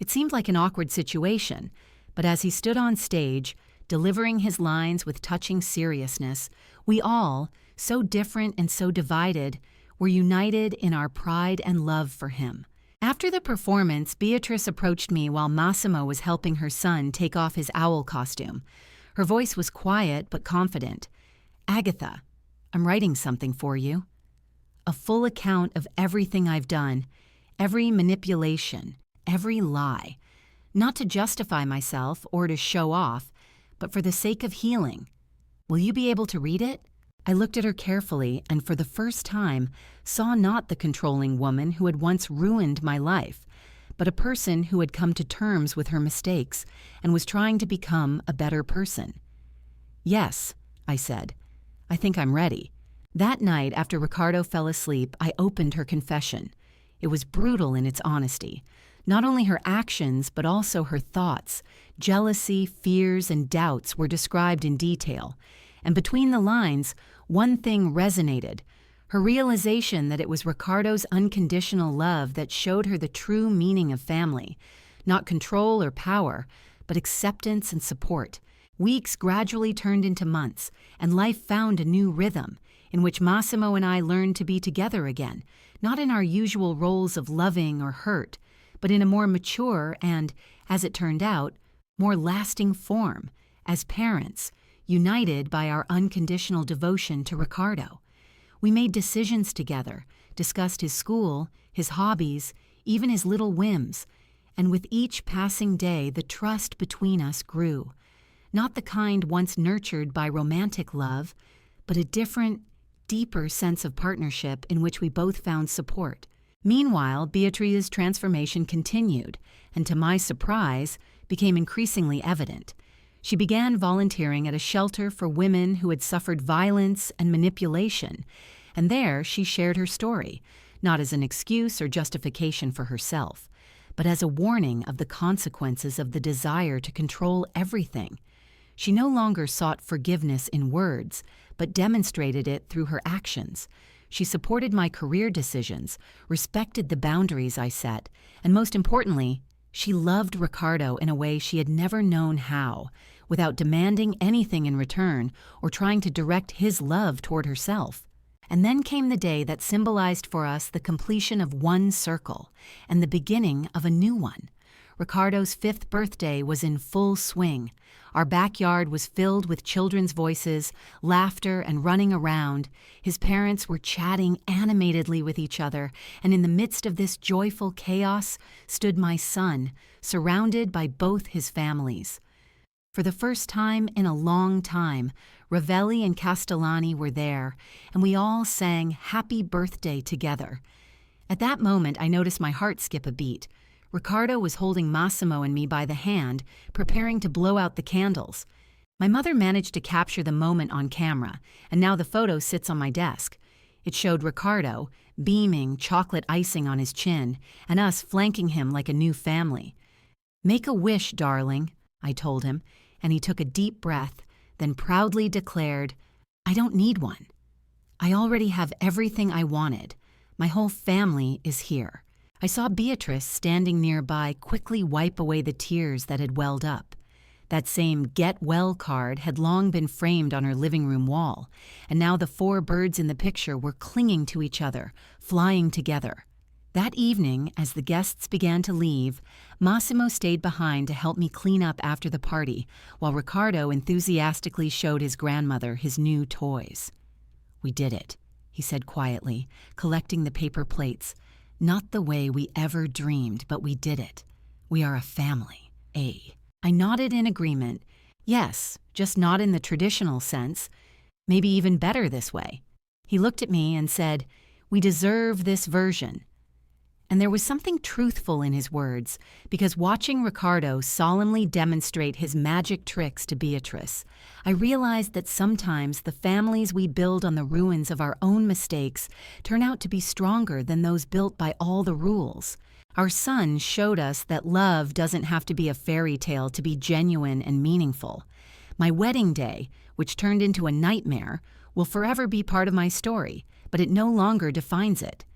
It seemed like an awkward situation, but as he stood on stage, delivering his lines with touching seriousness, we all, so different and so divided, were united in our pride and love for him. After the performance, Beatrice approached me while Massimo was helping her son take off his owl costume. Her voice was quiet but confident. "Agatha, I'm writing something for you. A full account of everything I've done, every manipulation, every lie. Not to justify myself or to show off, but for the sake of healing. Will you be able to read it?" I looked at her carefully and for the first time saw not the controlling woman who had once ruined my life, but a person who had come to terms with her mistakes and was trying to become a better person. "Yes," I said. "I think I'm ready." That night, after Ricardo fell asleep, I opened her confession. It was brutal in its honesty. Not only her actions, but also her thoughts, jealousy, fears, and doubts were described in detail. And between the lines, one thing resonated: her realization that it was Ricardo's unconditional love that showed her the true meaning of family, not control or power, but acceptance and support. Weeks gradually turned into months, and life found a new rhythm, in which Massimo and I learned to be together again, not in our usual roles of loving or hurt, but in a more mature and, as it turned out, more lasting form, as parents, united by our unconditional devotion to Ricardo. We made decisions together, discussed his school, his hobbies, even his little whims, and with each passing day the trust between us grew. Not the kind once nurtured by romantic love, but a different, deeper sense of partnership in which we both found support. Meanwhile, Beatrice's transformation continued, and to my surprise, became increasingly evident. She began volunteering at a shelter for women who had suffered violence and manipulation, and there she shared her story, not as an excuse or justification for herself, but as a warning of the consequences of the desire to control everything. She no longer sought forgiveness in words, but demonstrated it through her actions. She supported my career decisions, respected the boundaries I set, and most importantly, she loved Ricardo in a way she had never known how, without demanding anything in return or trying to direct his love toward herself. And then came the day that symbolized for us the completion of one circle and the beginning of a new one. Ricardo's 5th birthday was in full swing. Our backyard was filled with children's voices, laughter, and running around. His parents were chatting animatedly with each other, and in the midst of this joyful chaos stood my son, surrounded by both his families. For the first time in a long time, Ravelli and Castellani were there, and we all sang Happy Birthday together. At that moment, I noticed my heart skip a beat. Ricardo was holding Massimo and me by the hand, preparing to blow out the candles. My mother managed to capture the moment on camera, and now the photo sits on my desk. It showed Ricardo, beaming, chocolate icing on his chin, and us flanking him like a new family. "Make a wish, darling," I told him, and he took a deep breath, then proudly declared, "I don't need one. I already have everything I wanted. My whole family is here." I saw Beatrice standing nearby quickly wipe away the tears that had welled up. That same "Get Well" card had long been framed on her living room wall, and now the 4 birds in the picture were clinging to each other, flying together. That evening, as the guests began to leave, Massimo stayed behind to help me clean up after the party, while Ricardo enthusiastically showed his grandmother his new toys. "We did it," he said quietly, collecting the paper plates. "Not the way we ever dreamed, but we did it. We are a family, eh?" I nodded in agreement. Yes, just not in the traditional sense. Maybe even better this way. He looked at me and said, "We deserve this version." And there was something truthful in his words, because watching Ricardo solemnly demonstrate his magic tricks to Beatrice, I realized that sometimes the families we build on the ruins of our own mistakes turn out to be stronger than those built by all the rules. Our son showed us that love doesn't have to be a fairy tale to be genuine and meaningful. My wedding day, which turned into a nightmare, will forever be part of my story, but it no longer defines it.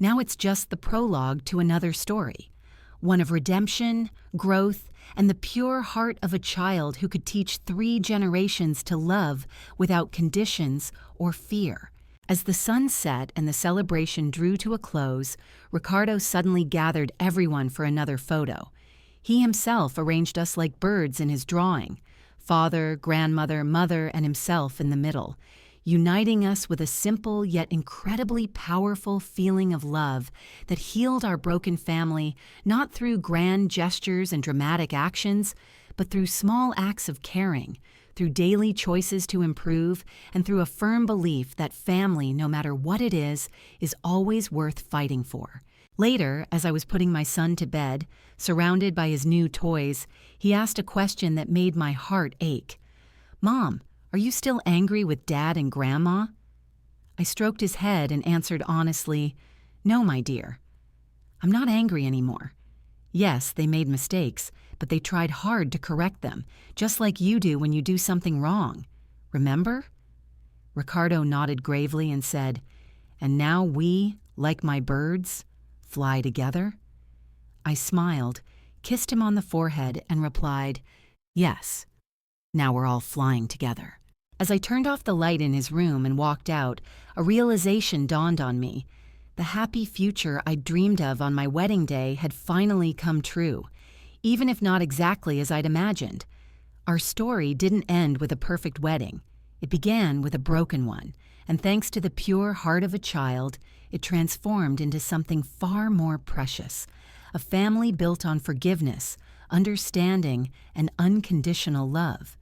Now it's just the prologue to another story, one of redemption, growth, and the pure heart of a child who could teach 3 generations to love without conditions or fear. As the sun set and the celebration drew to a close, Ricardo suddenly gathered everyone for another photo. He himself arranged us like birds in his drawing, father, grandmother, mother, and himself in the middle, uniting us with a simple yet incredibly powerful feeling of love that healed our broken family not through grand gestures and dramatic actions, but through small acts of caring, through daily choices to improve, and through a firm belief that family, no matter what it is always worth fighting for. Later, as I was putting my son to bed, surrounded by his new toys, he asked a question that made my heart ache. "Mom, are you still angry with Dad and Grandma?" I stroked his head and answered honestly, "No, my dear. I'm not angry anymore. Yes, they made mistakes, but they tried hard to correct them, just like you do when you do something wrong. Remember?" Ricardo nodded gravely and said, "And now we, like my birds, fly together?" I smiled, kissed him on the forehead, and replied, "Yes, now we're all flying together." As I turned off the light in his room and walked out, a realization dawned on me. The happy future I dreamed of on my wedding day had finally come true, even if not exactly as I'd imagined. Our story didn't end with a perfect wedding. It began with a broken one, and thanks to the pure heart of a child, it transformed into something far more precious, a family built on forgiveness, understanding, and unconditional love.